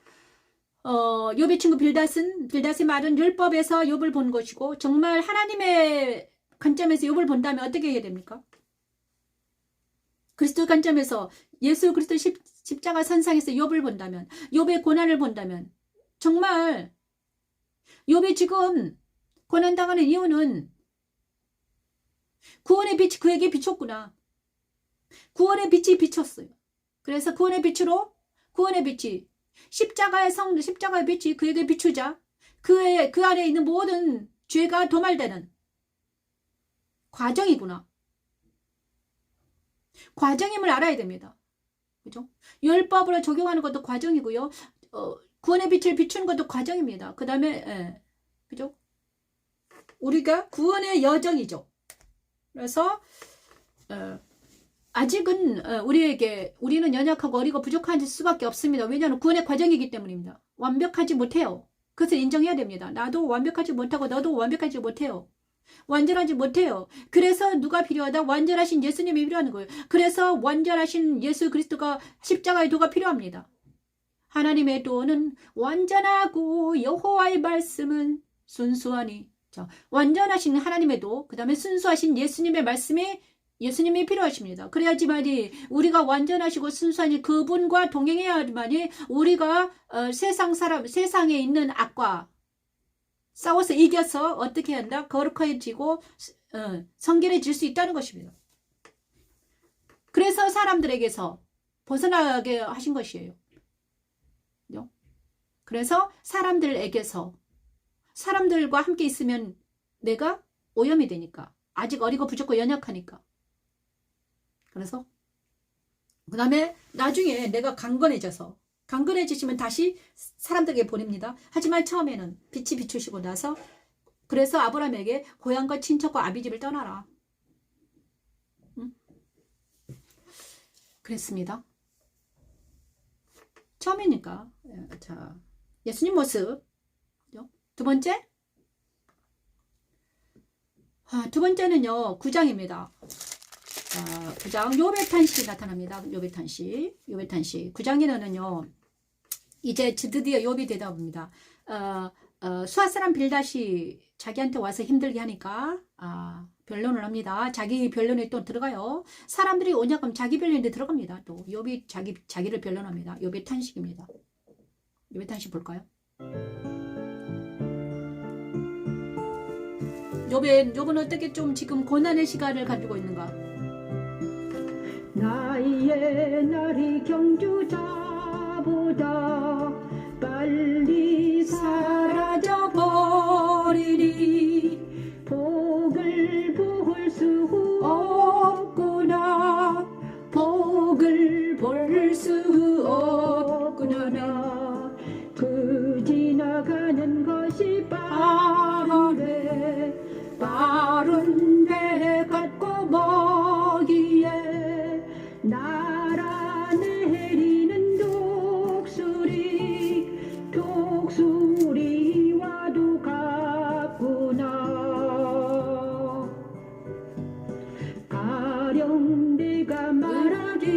욥의 친구 빌닷의 말은 율법에서 욥을 본 것이고 정말 하나님의 관점에서 욥을 본다면 어떻게 해야 됩니까? 그리스도 관점에서 예수 그리스도 십자가 선상에서 욥을 본다면 욥의 고난을 본다면 정말 욥이 지금 고난당하는 이유는 구원의 빛이 그에게 비쳤구나. 구원의 빛이 비쳤어요. 그래서 구원의 빛이 십자가의 빛이 그에게 비추자 그 안에 있는 모든 죄가 도말되는 과정이구나. 과정임을 알아야 됩니다. 그죠? 율법으로 적용하는 것도 과정이고요. 구원의 빛을 비추는 것도 과정입니다. 그 다음에 그죠? 우리가 구원의 여정이죠. 그래서 아직은 우리는 연약하고 어리고 부족한 수밖에 없습니다. 왜냐하면 구원의 과정이기 때문입니다. 완벽하지 못해요. 그것을 인정해야 됩니다. 나도 완벽하지 못하고 너도 완벽하지 못해요. 완전하지 못해요. 그래서 누가 필요하다? 완전하신 예수님이 필요한 거예요. 그래서 완전하신 예수 그리스도가 십자가의 도가 필요합니다. 하나님의 도는 완전하고 여호와의 말씀은 순수하니. 자, 완전하신 하나님의 도, 그 다음에 순수하신 예수님의 말씀이 예수님이 필요하십니다. 그래야지만이 우리가 완전하시고 순수하니 그분과 동행해야지만이 우리가 세상에 있는 악과 싸워서 이겨서 어떻게 한다? 거룩해지고 성결해질 수 있다는 것입니다. 그래서 사람들에게서 벗어나게 하신 것이에요. 그래서 사람들에게서 사람들과 함께 있으면 내가 오염이 되니까 아직 어리고 부족하고 연약하니까. 그래서 그 다음에 나중에 내가 강건해지시면 다시 사람들에게 보냅니다. 하지만 처음에는 빛이 비추시고 나서 그래서 아브라함에게 고향과 친척과 아비집을 떠나라. 응? 그랬습니다. 처음이니까. 자, 예수님 모습. 두 번째. 두 번째는요. 9장입니다. 9장 욥의 탄식이 나타납니다. 욥의 탄식. 9장에는요. 이제 드디어 욥이 대답합니다. 수앗 사람 빌닷이 자기한테 와서 힘들게 하니까 변론을 합니다. 자기 변론에 또 들어가요. 사람들이 오냐면 자기 변론에 들어갑니다. 또 욥이 자기를 변론합니다. 욥의 탄식입니다. 욥의 탄식 볼까요? 욥은 어떻게 좀 지금 고난의 시간을 가지고 있는가? 나의 날이 경주자보다 빨리 사라져 버리니 복을 볼 수 없구나. 복을 볼 수 없구나. 그 지나가는 것이 빠른 배 갖고 먹이에 날아내리는 독수리와도 같구나. 가령 내가 말하기를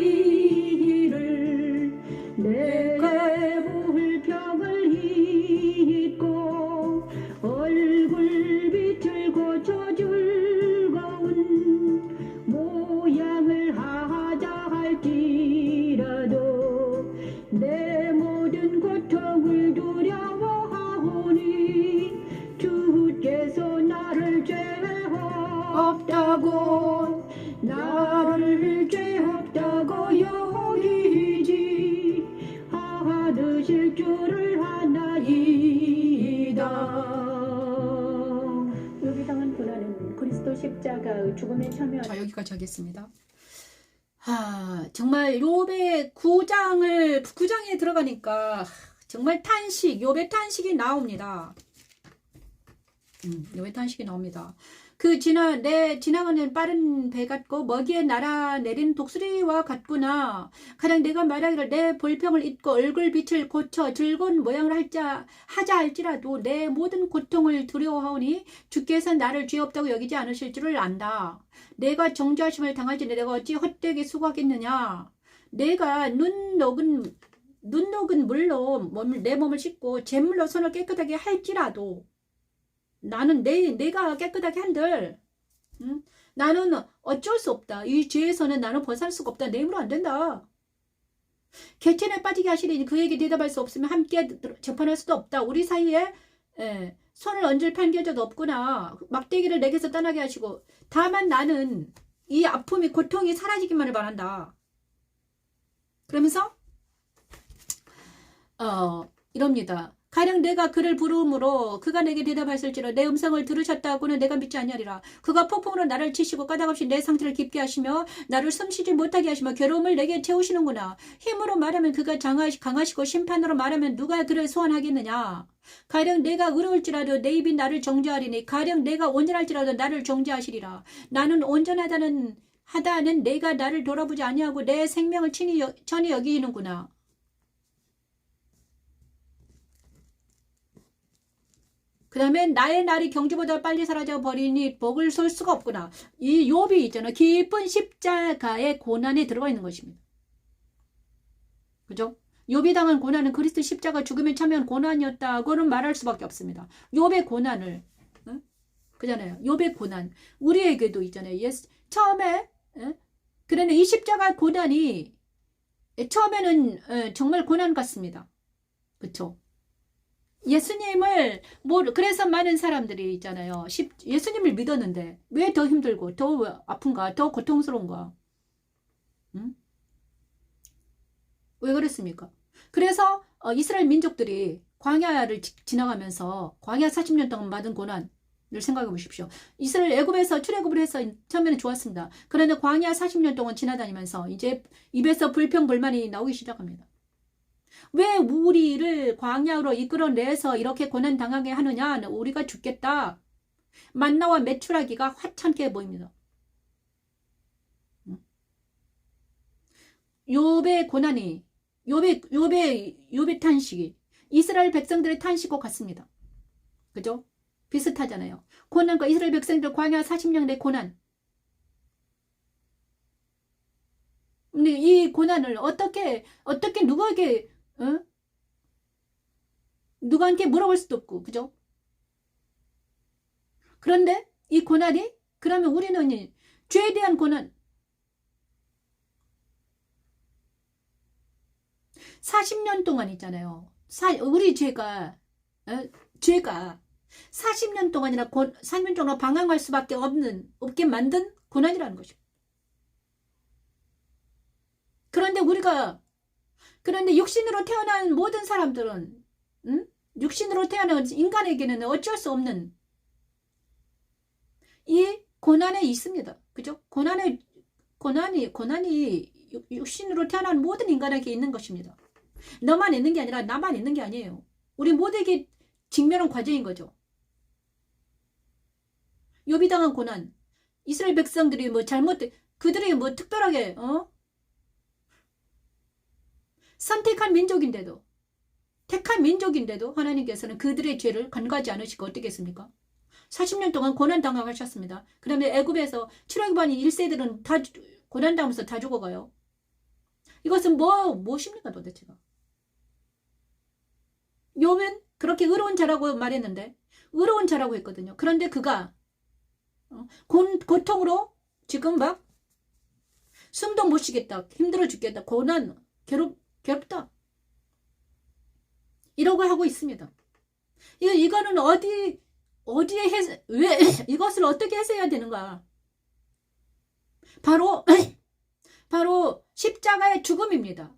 내게 불평을 잊고 얼굴 비틀고 저 즐거운 모양을 하자 할지라도 내 모든 고통을 두려워하오니 주께서 나를 죄 없다고 여기지 하드실 줄을 아나이다. 여기 당한 고난은 그리스도 십자가의 죽음에 참여한 자, 여기까지 하겠습니다. 정말 욥의 9장에 들어가니까 정말 욥의 탄식이 나옵니다. 욥의 탄식이 나옵니다. 지나가는 빠른 배 같고 먹이에 날아내린 독수리와 같구나. 가령 내가 말하기를 내 볼평을 잊고 얼굴 빛을 고쳐 즐거운 모양을 하자 할지라도 내 모든 고통을 두려워하오니 주께서 나를 죄 없다고 여기지 않으실 줄을 안다. 내가 정죄하심을 당할지 내가 어찌 헛되게 수고하겠느냐. 내가 눈 녹은 물로 내 몸을 씻고 잿물로 손을 깨끗하게 할지라도 나는 내가 깨끗하게 한들 나는 어쩔 수 없다. 이 죄에서는 나는 벗어날 수가 없다. 내 힘으로 안 된다. 개천에 빠지게 하시리니 그에게 대답할 수 없으면 함께 재판할 수도 없다. 우리 사이에 손을 얹을 판결도 없구나. 막대기를 내게서 떠나게 하시고 다만 나는 이 아픔이 고통이 사라지기만을 바란다. 그러면서 이럽니다. 가령 내가 그를 부르므로 그가 내게 대답하실지라 내 음성을 들으셨다고는 내가 믿지 아니하리라. 그가 폭풍으로 나를 치시고 까닭없이 내 상태를 깊게 하시며 나를 숨쉬지 못하게 하시며 괴로움을 내게 채우시는구나. 힘으로 말하면 그가 강하시고 심판으로 말하면 누가 그를 소환하겠느냐. 가령 내가 의로울지라도 내 입이 나를 정죄하리니 가령 내가 온전할지라도 나를 정죄하시리라. 나는 온전하다는 내가 나를 돌아보지 아니하고 내 생명을 천히 여기는구나. 그 다음에 나의 날이 경주보다 빨리 사라져 버리니 복을 쏠 수가 없구나. 이 욥이 있잖아요. 깊은 십자가의 고난에 들어가 있는 것입니다. 그죠? 욥이 당한 고난은 그리스도 십자가 죽음에 참여한 고난이었다고는 말할 수밖에 없습니다. 욥의 고난을, 그잖아요. 욥의 고난, 우리에게도 있잖아요. 처음에, 그러나 이 십자가 고난이 처음에는 정말 고난 같습니다. 그쵸? 예수님을 그래서 많은 사람들이 있잖아요. 예수님을 믿었는데 왜 더 힘들고 더 아픈가, 더 고통스러운가? 응? 왜 그랬습니까? 그래서 이스라엘 민족들이 광야를 지나가면서 광야 40년 동안 받은 고난을 생각해 보십시오. 이스라엘 애굽에서 출애굽을 해서 처음에는 좋았습니다. 그런데 광야 40년 동안 지나다니면서 이제 입에서 불평불만이 나오기 시작합니다. 왜 우리를 광야로 이끌어내서 이렇게 고난당하게 하느냐? 우리가 죽겠다. 만나와 메추라기가 화창게 보입니다. 욥의 고난이, 욥의 탄식이 이스라엘 백성들의 탄식과 같습니다. 그죠? 비슷하잖아요. 고난과 이스라엘 백성들 광야 40년의 고난. 근데 이 고난을 어떻게 누구에게 누구한테 물어볼 수도 없고, 그죠? 그런데 이 고난이, 그러면 우리는 죄에 대한 고난, 40년 동안 있잖아요. 우리 죄가 40년 동안이나 40년 동안 방황할 수밖에 없게 만든 고난이라는 것입니다. 그런데 육신으로 태어난 모든 사람들은, 육신으로 태어난 인간에게는 어쩔 수 없는 이 고난에 있습니다. 그죠? 고난이 육신으로 태어난 모든 인간에게 있는 것입니다. 너만 있는 게 아니라 나만 있는 게 아니에요. 우리 모두에게 직면한 과정인 거죠. 욥이 당한 고난, 이스라엘 백성들이 그들이 특별하게 선택한 민족인데도, 택한 민족인데도 하나님께서는 그들의 죄를 간과하지 않으시고 어떻게 했습니까? 40년 동안 고난당하셨습니다. 그 다음에 애굽에서 출애굽한 1세들은 다 고난당하면서 다 죽어가요. 이것은 무엇입니까 도대체가? 욥은 그렇게 의로운 자라고 말했는데, 의로운 자라고 했거든요. 그런데 그가 고통으로 지금 막 숨도 못 쉬겠다, 힘들어 죽겠다, 고난, 괴롭다, 이러고 하고 있습니다. 이거는 왜 이것을 어떻게 해석해야 되는가? 바로 십자가의 죽음입니다.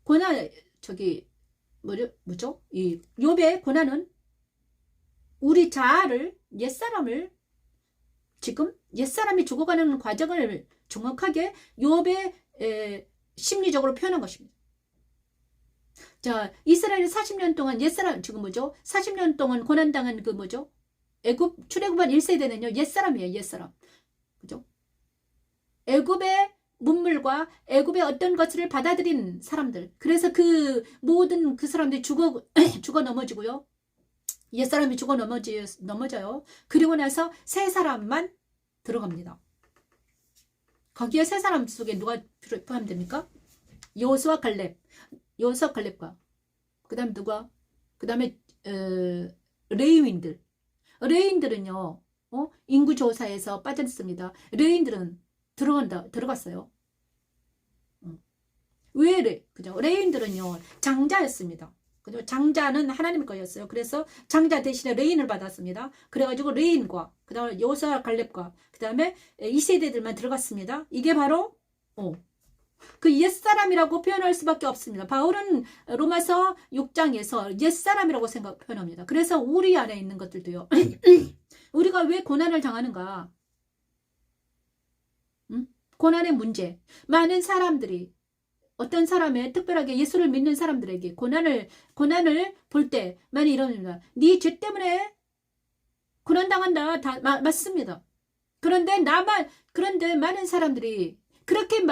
고난, 뭐죠? 이 욥의 고난은 우리 자아를, 옛사람이 죽어가는 과정을 정확하게 욥의 심리적으로 표현한 것입니다. 자, 이스라엘이 40년 동안 40년 동안 고난당한 애굽 출애굽한 1세대는요, 옛사람이에요, 옛사람. 그죠? 애굽의 문물과 애굽의 어떤 것을 받아들인 사람들. 그래서 모든 사람들이 죽어 넘어지고요. 옛사람이 죽어 넘어져요. 그리고 나서 새 사람만 들어갑니다. 거기에 새 사람 속에 누가 포함됩니까? 여호수아 갈렙과 그 다음에 누가? 그 다음에 레위인들은요, 인구조사에서 빠졌습니다. 레위인들은 들어갔어요. 왜 그죠? 레위인들은요, 장자였습니다. 그죠? 장자는 하나님의 거였어요. 그래서 장자 대신에 레인을 받았습니다. 그래가지고 레인과 그 다음에 여호수아 갈렙과 그 다음에 2세대들만 들어갔습니다. 이게 바로 그 옛사람이라고 표현할 수밖에 없습니다. 바울은 로마서 6장에서 옛사람이라고 표현합니다. 그래서 우리 안에 있는 것들도요. 우리가 왜 고난을 당하는가? 고난의 문제. 많은 사람들이, 어떤 사람의, 특별하게 예수를 믿는 사람들에게 고난을 볼 때 많이 이럽니다. 네 죄 때문에 고난당한다. 다 맞습니다. 그런데 많은 사람들이 그렇게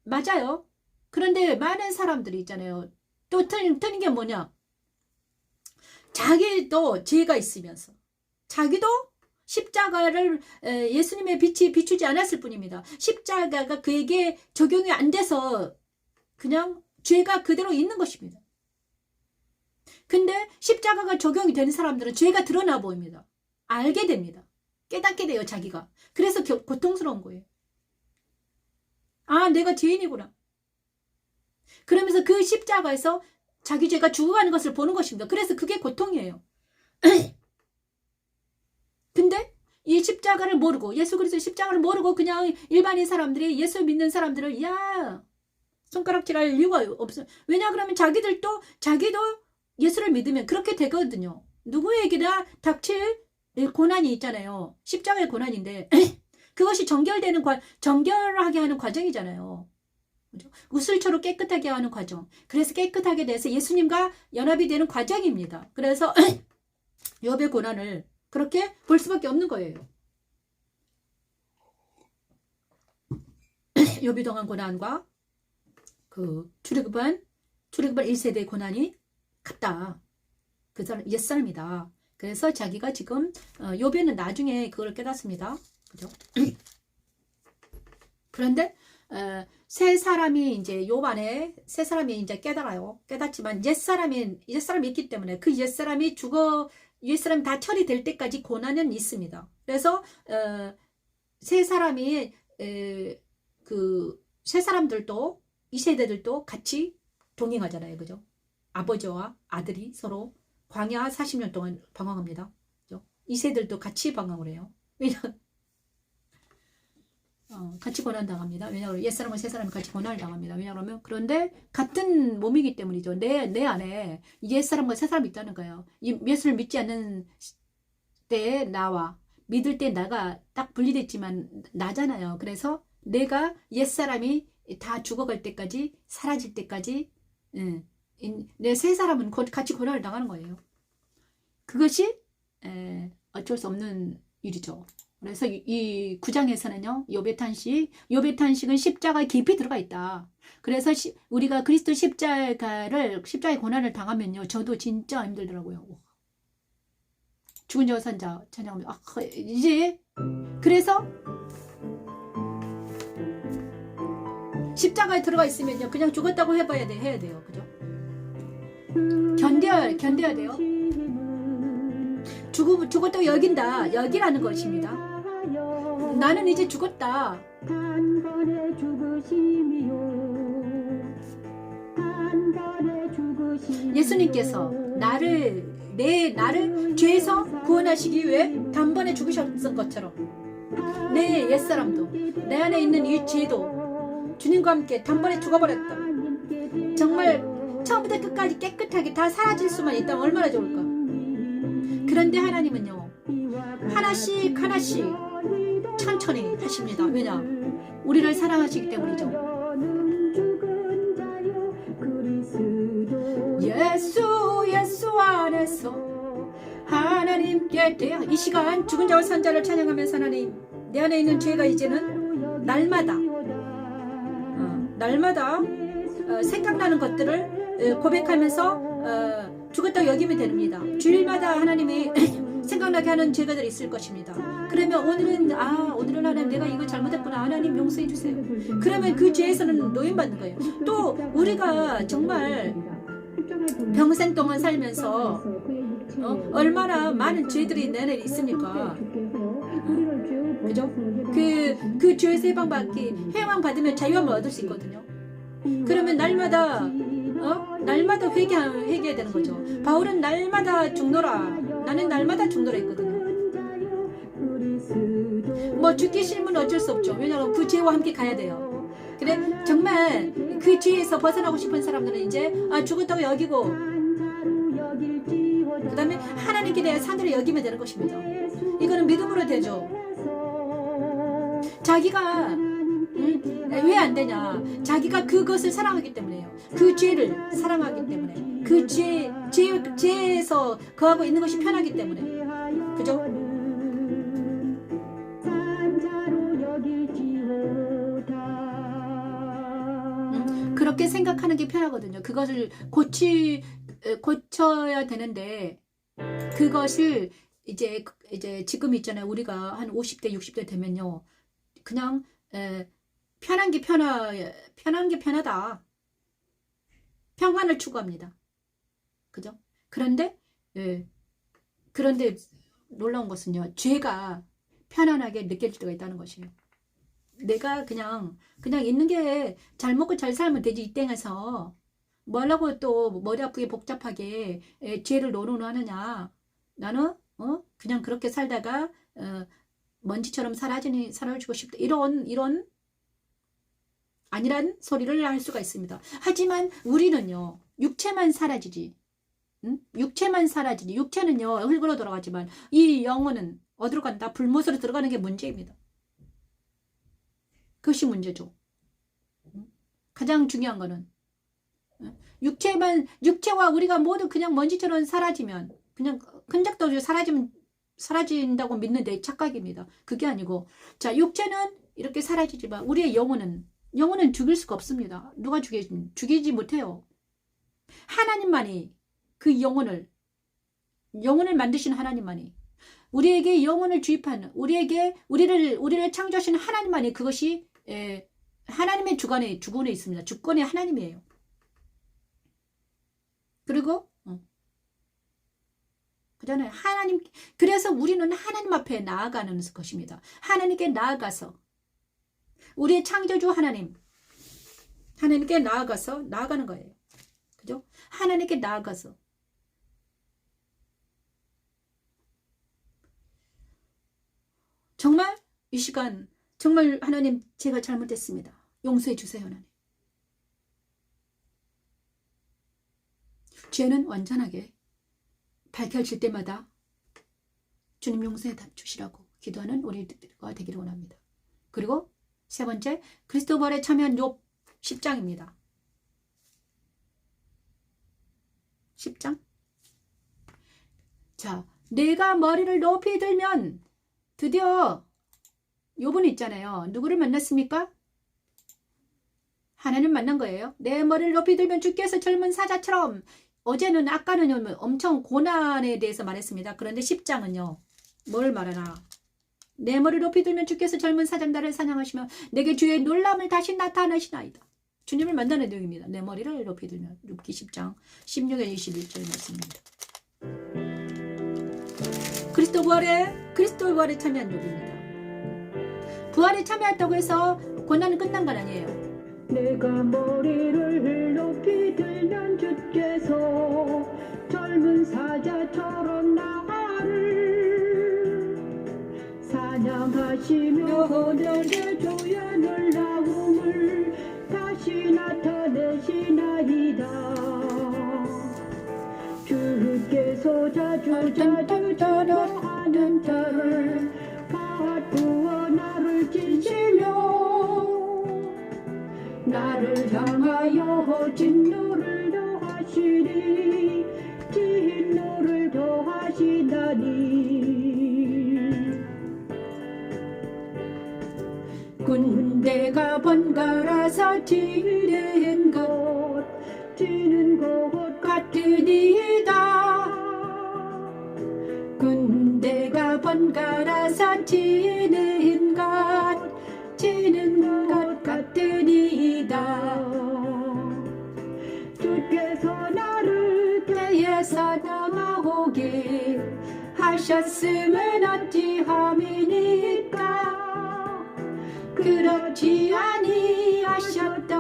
맞아요. 그런데 많은 사람들이 있잖아요. 또 틀린 게 뭐냐? 자기도 죄가 있으면서 자기도 십자가를 예수님의 빛이 비추지 않았을 뿐입니다. 십자가가 그에게 적용이 안 돼서 그냥 죄가 그대로 있는 것입니다. 근데 십자가가 적용이 되는 사람들은 죄가 드러나 보입니다. 알게 됩니다. 깨닫게 돼요, 자기가. 그래서 고통스러운 거예요. 아, 내가 죄인이구나. 그러면서 그 십자가에서 자기 죄가 죽어가는 것을 보는 것입니다. 그래서 그게 고통이에요. 근데 이 십자가를 모르고, 예수 그리스도의 십자가를 모르고 그냥 일반인 사람들이, 예수 믿는 사람들을 손가락질할 이유가 없어요. 왜냐 그러면 자기도 예수를 믿으면 그렇게 되거든요. 누구에게나 닥칠 고난이 있잖아요. 십자가의 고난인데 그것이 정결하게 하는 과정이잖아요. 그죠? 우슬처럼 깨끗하게 하는 과정. 그래서 깨끗하게 돼서 예수님과 연합이 되는 과정입니다. 그래서 욥의 고난을 그렇게 볼 수밖에 없는 거예요. 욥이 당한 고난과 그 출애굽한 1세대의 고난이 같다. 그 사람 옛사람이다. 그래서 자기가 지금 욥에는 나중에 그걸 깨닫습니다. 그죠? 그런데 세 사람이 이제 욥 안에 세 사람이 이제 깨달아요. 깨닫지만 옛사람이 있기 때문에 그 옛사람이 다 처리될 때까지 고난은 있습니다. 그래서 세 사람이 세 사람들도 이 세대들도 같이 동행하잖아요. 그죠? 아버지와 아들이 서로 광야 40년 동안 방황합니다. 그죠? 이 세대들도 같이 방황을 해요. 왜냐하면 같이 고난당합니다. 왜냐하면 옛사람과 새사람이 같이 고난을 당합니다. 왜냐하면 그런데 같은 몸이기 때문이죠. 내 안에 옛사람과 새사람이 있다는 거예요. 이 예수를 믿지 않는 때에 나와 믿을 때 나가 딱 분리됐지만 나잖아요. 그래서 내가 옛사람이 다 죽어갈 때까지 사라질 때까지 내 세 사람은 같이 고난을 당하는 거예요. 그것이 어쩔 수 없는 일이죠. 그래서 이 9장에서는요. 욥의 탄식은 십자가에 깊이 들어가 있다. 그래서 우리가 그리스도 십자가의 고난을 당하면요. 저도 진짜 힘들더라고요. 죽은 자와 산 자 찬양합니다. 이제 그래서 십자가에 들어가 있으면요. 그냥 죽었다고 해야 돼요. 그죠? 견뎌야 돼요. 죽었다고 여기라는 것입니다. 나는 이제 죽었다. 예수님께서 나를 죄에서 구원하시기 위해 단번에 죽으셨던 것처럼 내 옛사람도 내 안에 있는 이 죄도 주님과 함께 단번에 죽어버렸다. 정말 처음부터 끝까지 깨끗하게 다 사라질 수만 있다면 얼마나 좋을까. 그런데 하나님은요. 하나씩 천천히 하십니다. 왜냐? 우리를 사랑하시기 때문이죠. 예수 안에서 하나님께 이 시간 죽은 자와 산 자를 찬양하면서 하나님 내 안에 있는 죄가 이제는 날마다 생각나는 것들을 고백하면서 죽었다고 여기면 됩니다. 주일마다 하나님이 생각나게 하는 죄가들이 있을 것입니다. 그러면 오늘은 하나님 내가 이거 잘못했구나. 하나님 용서해 주세요. 그러면 그 죄에서는 노인받는 거예요. 또 우리가 정말 평생 동안 살면서 얼마나 많은 죄들이 내 안에 있습니까? 그죠? 그 죄에서 해방 받으면 자유함을 얻을 수 있거든요. 그러면 날마다 회개해야 되는 거죠. 바울은 날마다 죽노라. 나는 날마다 죽노라 했거든요. 뭐 죽기 싫으면 어쩔 수 없죠. 왜냐하면 그 죄와 함께 가야 돼요. 그래 정말 그 죄에서 벗어나고 싶은 사람들은 이제 죽었다고 여기고 그 다음에 하나님께 대해 산으로 여기면 되는 것입니다. 이거는 믿음으로 되죠. 자기가 왜 안 되냐? 자기가 그것을 사랑하기 때문에요. 그 죄를 사랑하기 때문에 그 죄에서 거하고 있는 것이 편하기 때문에 그죠? 그렇게 생각하는 게 편하거든요. 그것을 고쳐야 되는데 그것을 이제 지금 있잖아요. 우리가 한 50대, 60대 되면요. 그냥 편한 게 편하다. 평안을 추구합니다. 그죠? 그런데 놀라운 것은요. 죄가 편안하게 느껴질 때가 있다는 것이에요. 내가 그냥 있는 게 잘 먹고 잘 살면 되지 이 땅에서 뭐라고 또 머리 아프게 복잡하게 죄를 노노하느냐. 나는 그냥 그렇게 살다가 먼지처럼 사라지고 싶다. 이런 아니란 소리를 할 수가 있습니다. 하지만 우리는요. 육체만 사라지지. 응? 육체만 사라지지. 육체는요. 흙으로 돌아가지만 이 영혼은 어디로 간다? 불못으로 들어가는 게 문제입니다. 그것이 문제죠. 가장 중요한 거는 육체와 우리가 모두 그냥 먼지처럼 사라지면 그냥 흔적도 없이 사라진다고 믿는데 착각입니다. 그게 아니고 자 육체는 이렇게 사라지지만 우리의 영혼은 죽일 수가 없습니다. 누가 죽이지 못해요. 하나님만이 그 영혼을 만드신 하나님만이 우리에게 영혼을 주입하는 우리를 창조하신 하나님만이 그것이 하나님의 주권에 있습니다. 주권이 하나님이에요. 그리고 그잖아요. 그래서 우리는 하나님 앞에 나아가는 것입니다. 하나님께 나아가서 우리의 창조주 하나님께 나아가는 거예요. 그죠? 하나님께 나아가서 정말 이 시간 정말 하나님 제가 잘못했습니다. 용서해 주세요 하나님. 죄는 완전하게 밝혀질 때마다 주님 용서해 주시라고 기도하는 우리가 되기를 원합니다. 그리고 세 번째 그리스도 부활에 참여한 욥 10장입니다. 10장 자 내가 머리를 높이 들면 드디어 욥은 있잖아요. 누구를 만났습니까? 하나님 만난 거예요. 내 머리를 높이 들면 주께서 젊은 사자처럼 아까는 엄청 고난에 대해서 말했습니다. 그런데 10장은요. 뭘 말하나? 내 머리를 높이 들면 주께서 젊은 사자들을 사냥하시며 내게 주의 놀람을 다시 나타나시나이다. 주님을 만나는 내용입니다. 내 머리를 높이 들면 욥기 10장 16에 21절 말씀입니다. 그리스도 부활에 참여한 욥입니다. 부활에 참여했다고 해서 고난은 끝난 건 아니에요. 내가 머리를 높이 들면 주께서 젊은 사자처럼 나를 사냥하시며 내게 줘야 놀라움을 다시 나타내시나이다. 주께서 자주 전화하는 자를 부어 나를 찢으며 나를 향하여 진노를 더하시리 진노를 더하시다니. 군대가 번갈아서 튀는 것 같으니이다. 군대가 번갈아서 튀는 것 같으니이다. 주께서 나를 떼에서 넘어오게 하셨음은 어찌함이니까. 그렇지 아니하셨더라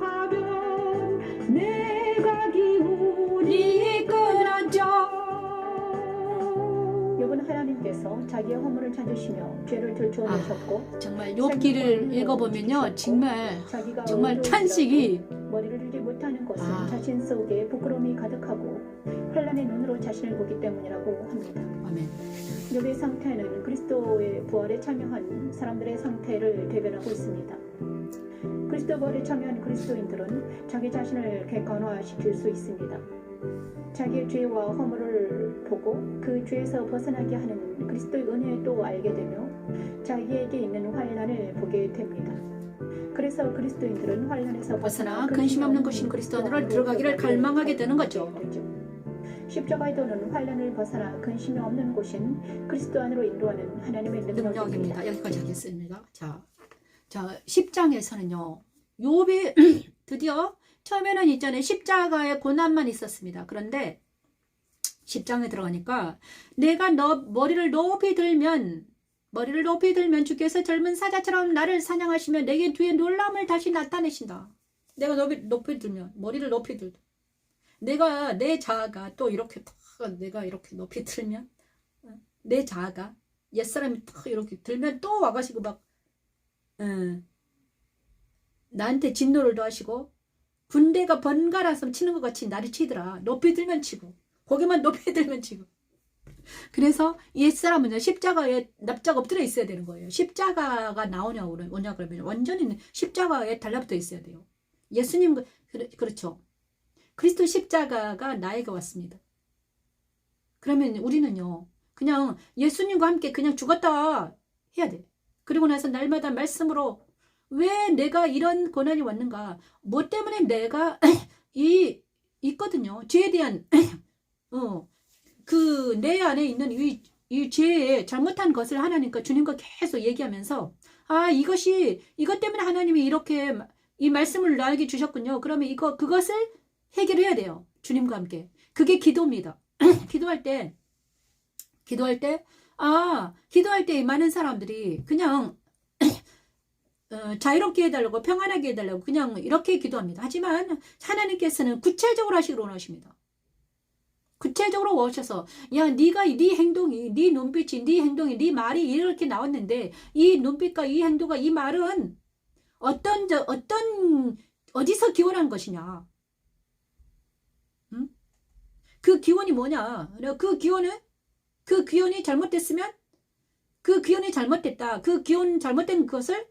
하면 내가 기운이 끊어져. 욥은 하나님께서 자기의 허물을 찾으시며 죄를 들추어내셨고 정말 욥기를 읽어보면요 정말 자기가 탄식이 머리를 들지 못하는 것은 아. 자신 속에 부끄러움이 가득하고 환난의 눈으로 자신을 보기 때문이라고 합니다. 아멘. 욥의 상태는 그리스도의 부활에 참여한 사람들의 상태를 대변하고 있습니다. 그리스도 부활에 참여한 그리스도인들은 자기 자신을 객관화시킬 수 있습니다. 자기의 죄와 허물을 보고 그 죄에서 벗어나게 하는 그리스도의 은혜를 또 알게 되며 자기에게 있는 환난을 보게 됩니다. 그래서 그리스도인들은 환난에서 벗어나 근심 없는 것인 그리스도 안으로 들어가기를 갈망하게 되는 거죠. 십자가의 도는 환란을 벗어나 근심이 없는 곳인 그리스도 안으로 인도하는 하나님의 능력입니다. 능력입니다. 여기까지 하겠습니다. 자 10장에서는요. 욥이 드디어 처음에는 있잖아요. 십자가의 고난만 있었습니다. 그런데 10장에 들어가니까 내가 너 머리를 높이 들면 주께서 젊은 사자처럼 나를 사냥하시며 내게 뒤에 놀라움을 다시 나타내신다. 내가 높이 들면 머리를 높이 들다. 내가 내 자아가 또 이렇게 내가 이렇게 높이 들면 내 자아가 옛사람이 탁 이렇게 들면 또 와가지고 막 나한테 진노를 더하시고 군대가 번갈아서 치는 것 같이 나를 치더라. 높이 들면 치고 고개만 높이 들면 치고. 그래서 옛사람은요 십자가에 납작 엎드려 있어야 되는 거예요. 십자가가 나오냐 그러면 완전히 십자가에 달라붙어 있어야 돼요. 예수님 그렇죠. 그리스도 십자가가 나에게 왔습니다. 그러면 우리는요 그냥 예수님과 함께 그냥 죽었다 해야 돼. 그리고 나서 날마다 말씀으로 왜 내가 이런 고난이 왔는가, 뭐 때문에 내가 있거든요. 죄에 대한 그 내 안에 있는 이 죄에 잘못한 것을 하나님과 주님과 계속 얘기하면서 이것 때문에 하나님이 이렇게 이 말씀을 나에게 주셨군요. 그러면 그것을 해결해야 돼요. 주님과 함께. 그게 기도입니다. 기도할 때 많은 사람들이 그냥 자유롭게 해달라고 평안하게 해달라고 그냥 이렇게 기도합니다. 하지만 하나님께서는 구체적으로 하시기로 원하십니다. 구체적으로 오셔서 네가 네 행동이 네 눈빛이 네 행동이 네 말이 이렇게 나왔는데 이 눈빛과 이 행동과 이 말은 어디서 기원한 것이냐, 그 기원이 뭐냐, 그 기원이 잘못됐으면 그 기원이 잘못됐다, 그 기원 잘못된 것을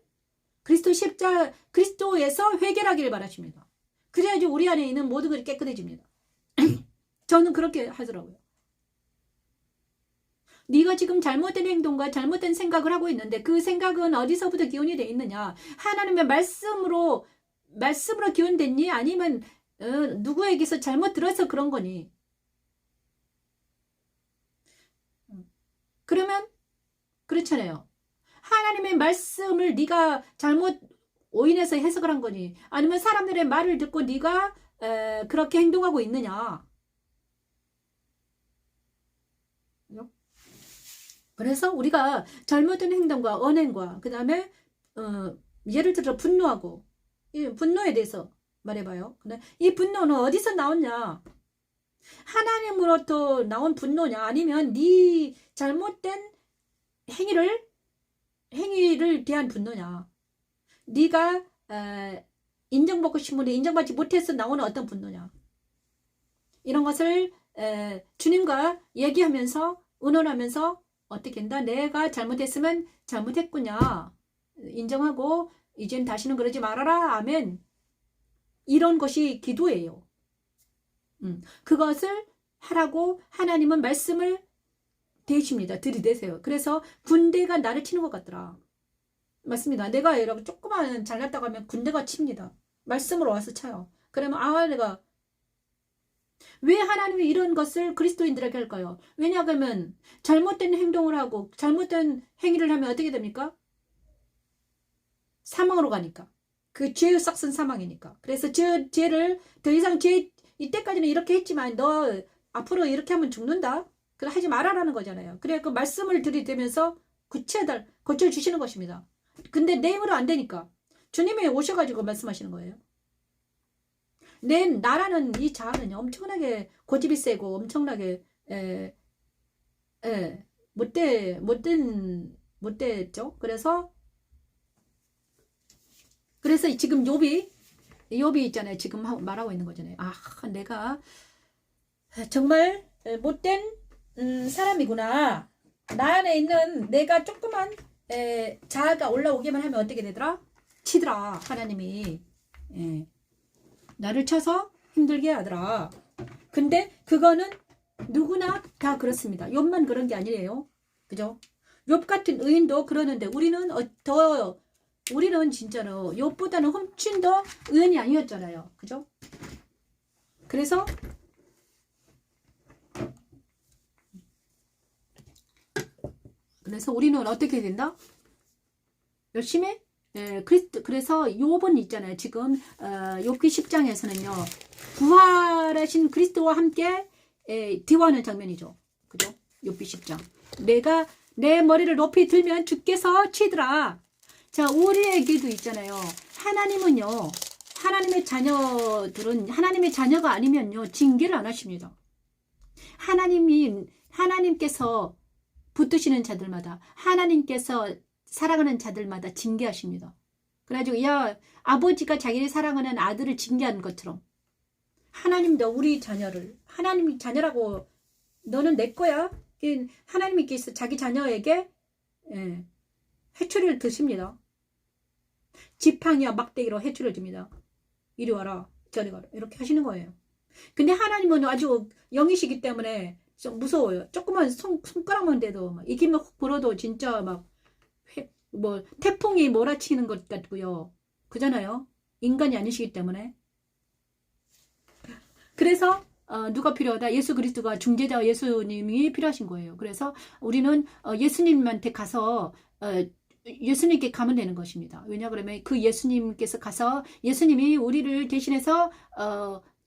그리스도에서 해결하기를 바라십니다. 그래야지 우리 안에 있는 모든 것이 깨끗해집니다. 저는 그렇게 하더라고요. 네가 지금 잘못된 행동과 잘못된 생각을 하고 있는데 그 생각은 어디서부터 기원이 되어 있느냐? 하나님의 말씀으로 기원됐니? 아니면 누구에게서 잘못 들어서 그런 거니? 그러면 그렇잖아요. 하나님의 말씀을 네가 잘못 오인해서 해석을 한 거니? 아니면 사람들의 말을 듣고 네가 그렇게 행동하고 있느냐? 그래서 우리가 잘못된 행동과 언행과 그 다음에 예를 들어 분노하고 이 분노에 대해서 말해봐요. 근데 이 분노는 어디서 나왔냐? 하나님으로부터 나온 분노냐? 아니면 네 잘못된 행위를 대한 분노냐? 네가 인정받고 싶은데 인정받지 못해서 나오는 어떤 분노냐? 이런 것을 주님과 얘기하면서 의논하면서 어떻게 한다? 내가 잘못했으면 잘못했구냐 인정하고 이젠 다시는 그러지 말아라. 아멘. 이런 것이 기도예요. 그것을 하라고 하나님은 말씀을 대십니다. 들이대세요. 그래서 군대가 나를 치는 것 같더라. 맞습니다. 내가 여러분 조그만 잘났다고 하면 군대가 칩니다. 말씀으로 와서 쳐요. 그러면 내가 왜 하나님이 이런 것을 그리스도인들에게 할까요? 왜냐하면 잘못된 행동을 하고 잘못된 행위를 하면 어떻게 됩니까? 사망으로 가니까. 그 죄의 싹슨 사망이니까. 그래서 죄를 더 이상 이때까지는 이렇게 했지만 너 앞으로 이렇게 하면 죽는다. 그거 하지 말아라는 거잖아요. 그래 그 말씀을 들이대면서 고쳐주시는 것입니다. 근데 내 힘으로 안 되니까 주님이 오셔가지고 말씀하시는 거예요. 나라는 이 자아는 엄청나게 고집이 세고 엄청나게 못됐죠. 그래서 지금 욥이 있잖아요. 지금 말하고 있는 거잖아요. 내가 정말 못된 사람이구나. 나 안에 있는 내가 조그만 자아가 올라오기만 하면 어떻게 되더라? 치더라. 하나님이 나를 쳐서 힘들게 하더라. 근데 그거는 누구나 다 그렇습니다. 욥만 그런 게 아니에요. 그죠? 욥 같은 의인도 그러는데 우리는 진짜로 욥보다는 훨씬 더 의인이 아니었잖아요. 그죠? 그래서 그래서 우리는 어떻게 된다? 열심히? 그래서 욥은 있잖아요. 지금 욥기 10장에서는요. 부활하신 그리스도와 함께 디워하는 장면이죠. 그죠? 욥기 10장. 내가 내 머리를 높이 들면 주께서 치더라. 자, 우리에게도 있잖아요. 하나님은요. 하나님의 자녀들은 하나님의 자녀가 아니면요. 징계를 안 하십니다. 하나님께서 붙드시는 자들마다 하나님께서 사랑하는 자들마다 징계하십니다. 그래가지고 야 아버지가 자기를 사랑하는 아들을 징계하는 것처럼 하나님도 우리 자녀를 하나님이 자녀라고 너는 내 거야. 하나님께서 자기 자녀에게 해초리를 드십니다. 지팡이와 막대기로 해초리를 줍니다. 이리 와라 저리 가라 이렇게 하시는 거예요. 근데 하나님은 아주 영이시기 때문에 좀 무서워요. 조그만 손가락만 돼도 막 이기면 훅 불어도 진짜 막 태풍이 몰아치는 것 같고요. 그잖아요. 인간이 아니시기 때문에. 그래서 누가 필요하다? 예수 그리스도가 중재자 예수님이 필요하신 거예요. 그래서 우리는 예수님한테 가서 예수님께 가면 되는 것입니다. 왜냐 그러면 그 예수님께서 가서 예수님이 우리를 대신해서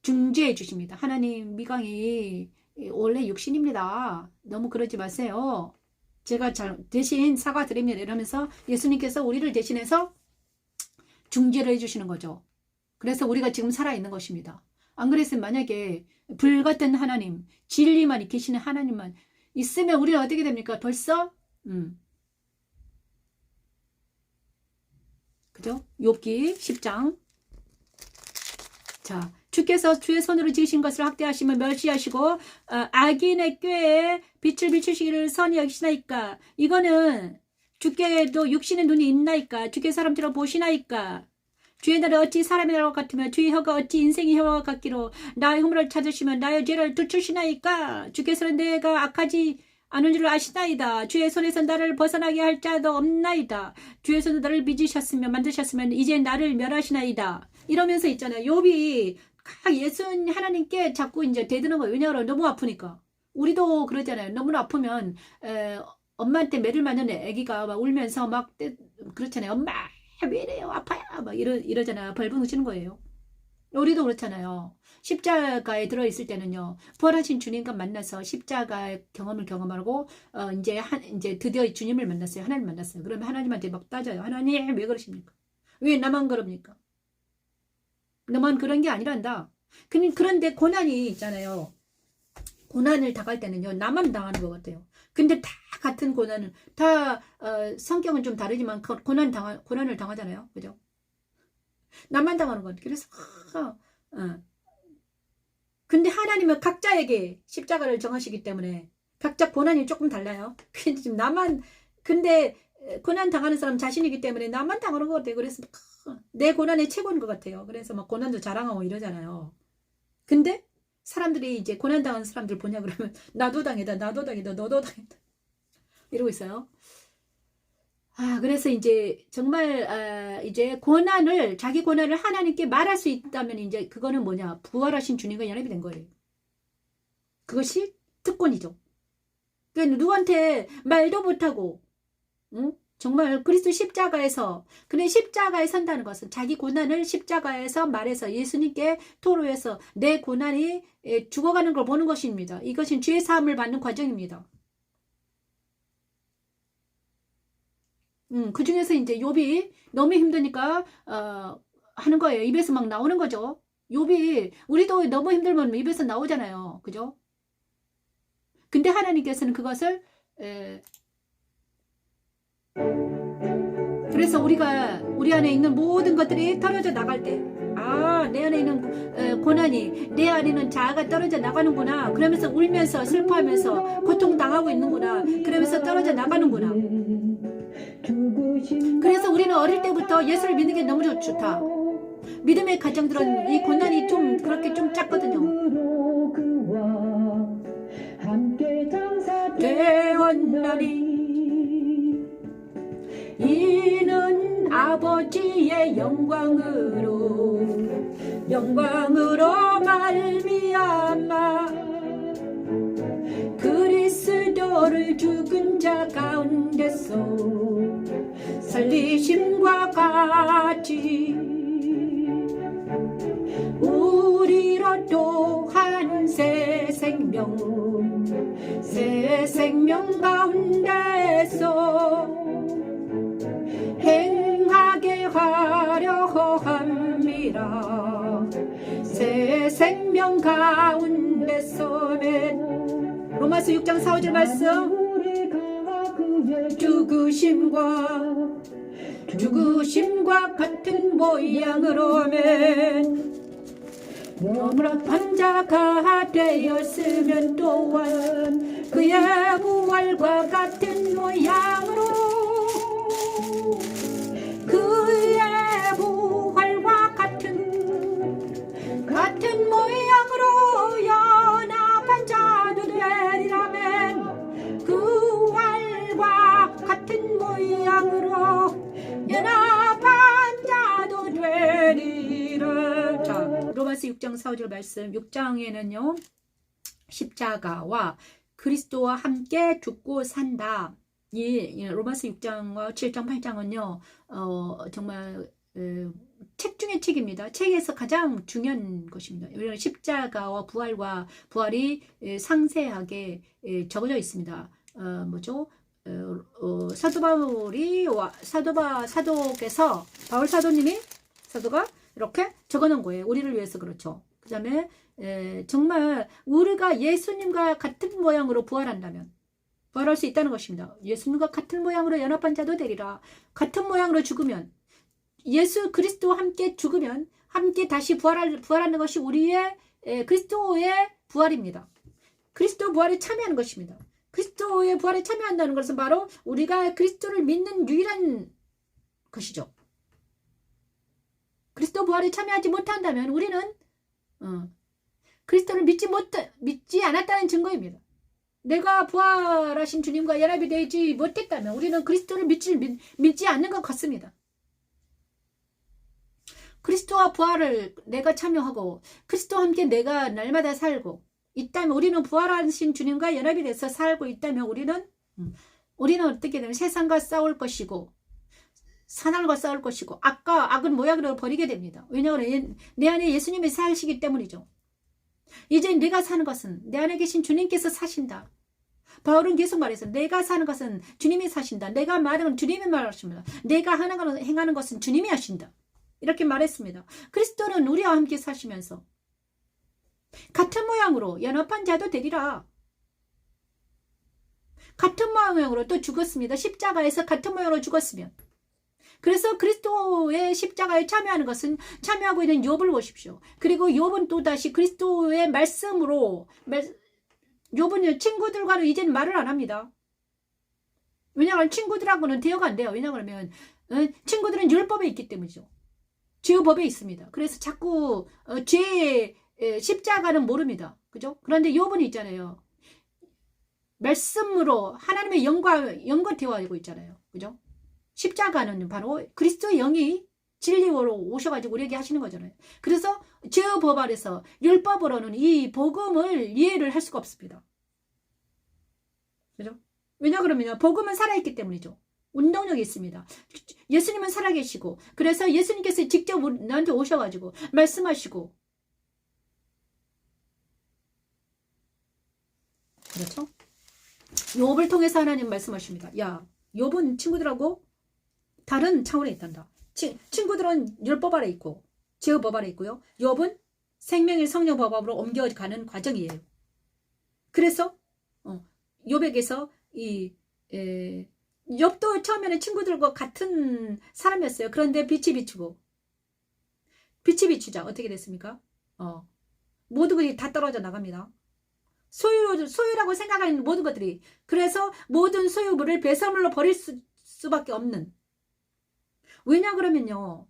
중재해 주십니다. 하나님 미강이 원래 육신입니다. 너무 그러지 마세요. 제가 대신 사과드립니다. 이러면서 예수님께서 우리를 대신해서 중재를 해주시는 거죠. 그래서 우리가 지금 살아있는 것입니다. 안 그랬으면 만약에 불같은 하나님, 진리만 계시는 하나님만 있으면 우리는 어떻게 됩니까? 벌써 그죠? 욥기 10장. 자, 주께서 주의 손으로 지으신 것을 학대하시며 멸시하시고 악인의 꾀에 빛을 비추시기를 선히 여기시나이까. 이거는 주께도 육신의 눈이 있나이까. 주께 사람처럼 보시나이까. 주의 날은 어찌 사람의 날과 같으며 주의 혀가 어찌 인생의 혀와 같기로 나의 허물을 찾으시면 나의 죄를 뚫으시나이까. 주께서는 내가 악하지 않은 줄을 아시나이다. 주의 손에서 나를 벗어나게 할 자도 없나이다. 주의 손으로 나를 빚으셨으며 만드셨으면 이제 나를 멸하시나이다. 이러면서 있잖아요. 욥이 예수 하나님께 자꾸 이제 대드는 거예요. 왜냐하면 너무 아프니까. 우리도 그러잖아요. 너무나 아프면 엄마한테 매를 맞는 애기가 막 울면서 막 그렇잖아요. 엄마 왜 이래요? 아파요. 막 이러잖아요. 벌분 치는 거예요. 우리도 그렇잖아요. 십자가에 들어있을 때는요. 부활하신 주님과 만나서 십자가의 경험을 경험하고 이제 드디어 주님을 만났어요. 하나님 만났어요. 그러면 하나님한테 막 따져요. 하나님 왜 그러십니까? 왜 나만 그럽니까? 너만 그런 게 아니란다. 그런데 고난이 있잖아요. 고난을 당할 때는요. 나만 당하는 것 같아요. 근데 다 같은 고난은 다 성격은 좀 다르지만 고난을 당하잖아요. 그죠? 나만 당하는 것 같아요. 그래서 근데 하나님은 각자에게 십자가를 정하시기 때문에 각자 고난이 조금 달라요. 근데 지금 근데 고난 당하는 사람 자신이기 때문에 나만 당하는 것 같아요. 그래서 내 고난이 최고인 것 같아요. 그래서 막 고난도 자랑하고 이러잖아요. 근데 사람들이 이제 고난 당하는 사람들 보냐 그러면 나도 당했다, 너도 당했다 이러고 있어요. 그래서 이제 정말 이제 자기 고난을 하나님께 말할 수 있다면 이제 그거는 뭐냐? 부활하신 주님과 연합이 된 거예요. 그것이 특권이죠. 그러니까 누구한테 말도 못하고, 정말 그리스도 십자가에서, 근데 십자가에 선다는 것은 자기 고난을 십자가에서 말해서 예수님께 토로해서 내 고난이 죽어가는 걸 보는 것입니다. 이것은 죄 사함을 받는 과정입니다. 그 중에서 이제 욥이 너무 힘드니까 하는 거예요. 입에서 막 나오는 거죠. 욥이 우리도 너무 힘들면 입에서 나오잖아요. 그죠? 근데 하나님께서는 그것을 그래서 우리 안에 있는 모든 것들이 떨어져 나갈 때 내 안에 있는 고난이 내 안에 있는 자아가 떨어져 나가는구나. 그러면서 울면서 슬퍼하면서 고통당하고 있는구나. 그러면서 떨어져 나가는구나. 그래서 우리는 어릴 때부터 예수를 믿는 게 너무 좋다. 믿음의 가정들은 이 고난이 좀 그렇게 좀 작거든요. 되었나니 이는 아버지의 영광으로 말미암아 그리스도를 죽은 자 가운데 가운데서 살리심과 같이 우리로 또한 새 생명 가운데서 행하게 하려 함이라. 새 생명 가운데서. 로마서 6장 4, 5절 말씀. 죽으심과 같은 모양으로면 너무나 판자가 되었으면 또한 그의 부활과 같은 모양으로 그의 부활과 같은 모양으로 연합한 자도 되리라면 부활과 같은 모양으로 연합한 자도 되리라. 자, 로마서 6장 4, 5절 말씀. 6장에는요 십자가와 그리스도와 함께 죽고 산다. 이 로마서 6장과 7장 8장은요 정말 책 중의 책입니다. 책에서 가장 중요한 것입니다. 왜냐하면 십자가와 부활이 상세하게 적어져 있습니다. 뭐죠? 사도 바울이 사도께서 바울 사도가 이렇게 적어놓은 거예요. 우리를 위해서. 그렇죠. 그 다음에 정말 우리가 예수님과 같은 모양으로 부활한다면 부활할 수 있다는 것입니다. 예수님과 같은 모양으로 연합한 자도 되리라. 같은 모양으로 죽으면, 예수 그리스도와 함께 죽으면 함께 다시 부활하는 것이 우리의 그리스도의 부활입니다. 그리스도 부활에 참여하는 것입니다. 그리스도의 부활에 참여한다는 것은 바로 우리가 그리스도를 믿는 유일한 것이죠. 그리스도 부활에 참여하지 못한다면 우리는 그리스도를 믿지 않았다는 증거입니다. 내가 부활하신 주님과 연합이 되지 못했다면 우리는 그리스도를 믿지 않는 것 같습니다. 그리스도와 부활을 내가 참여하고 그리스도와 함께 내가 날마다 살고 있다면, 우리는 부활하신 주님과 연합이 돼서 살고 있다면 우리는 어떻게 되면 세상과 싸울 것이고 사단과 싸울 것이고 악은 모양으로 버리게 됩니다. 왜냐하면 내 안에 예수님이 사시기 때문이죠. 이제 내가 사는 것은 내 안에 계신 주님께서 사신다. 바울은 계속 말해서 내가 사는 것은 주님이 사신다. 내가 말하는 건 주님이 말하십니다. 내가 행하는 것은 주님이 하신다. 이렇게 말했습니다. 그리스도는 우리와 함께 사시면서 같은 모양으로 연합한 자도 되리라. 같은 모양으로 또 죽었습니다. 십자가에서 같은 모양으로 죽었으면. 그래서 그리스도의 십자가에 참여하고 있는 욥을 보십시오. 그리고 욥은 또다시 그리스도의 말씀으로, 욥은 친구들과는 이제는 말을 안 합니다. 왜냐하면 친구들하고는 대화가 안 돼요. 왜냐하면 친구들은 율법에 있기 때문이죠. 죄의법에 있습니다. 그래서 자꾸 죄의 십자가는 모릅니다. 그죠? 그런데 욥은 있잖아요. 말씀으로 하나님의 영과 대화하고 있잖아요. 그죠? 십자가는 바로 그리스도의 영이 진리로 오셔가지고 우리에게 하시는 거잖아요. 그래서 죄의 법 아래서 율법으로는 이 복음을 이해를 할 수가 없습니다. 그죠? 왜냐 그러면 복음은 살아있기 때문이죠. 운동력이 있습니다. 예수님은 살아계시고, 그래서 예수님께서 직접 나한테 오셔가지고 말씀하시고, 그렇죠? 욥을 통해서 하나님 말씀하십니다. 야, 욥은 친구들하고 다른 차원에 있단다. 친구들은 율법 아래 있고 죄의법 아래 있고요. 욥은 생명의 성령 법으로 옮겨가는 과정이에요. 그래서 욥에게서 욥도 처음에는 친구들과 같은 사람이었어요. 그런데 빛이 비추자 어떻게 됐습니까? 모두들이 다 떨어져 나갑니다. 소유라고 생각하는 모든 것들이, 그래서 모든 소유물을 배설물로 버릴 수밖에 없는. 왜냐 그러면요,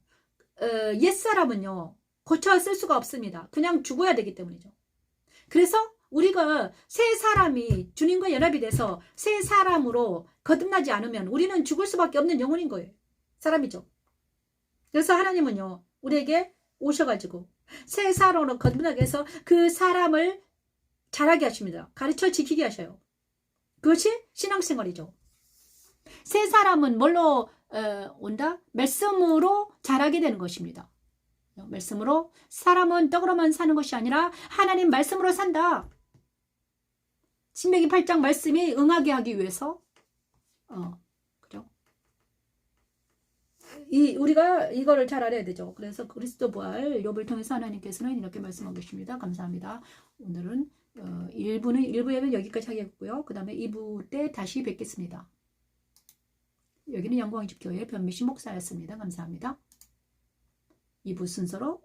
옛사람은요 고쳐 쓸 수가 없습니다. 그냥 죽어야 되기 때문이죠. 그래서 우리가 새 사람이 주님과 연합이 돼서 새 사람으로 거듭나지 않으면 우리는 죽을 수밖에 없는 영혼인 거예요. 사람이죠. 그래서 하나님은요 우리에게 오셔가지고 새 사람으로 거듭나게 해서 그 사람을 자라게 하십니다. 가르쳐 지키게 하셔요. 그것이 신앙생활이죠. 새 사람은 뭘로 온다? 말씀으로 자라게 되는 것입니다. 말씀으로 사람은 떡으로만 사는 것이 아니라 하나님 말씀으로 산다. 신명기 8장 말씀이 응하게 하기 위해서 그죠? 우리가 이거를 잘 알아야 되죠. 그래서 그리스도 부활 욥을 통해서 하나님께서는 이렇게 말씀하고 계십니다. 감사합니다. 오늘은 1부 예배는 여기까지 하겠고요. 그 다음에 2부 때 다시 뵙겠습니다. 여기는 영광의 집 교회 변미신 목사였습니다. 감사합니다. 2부 순서로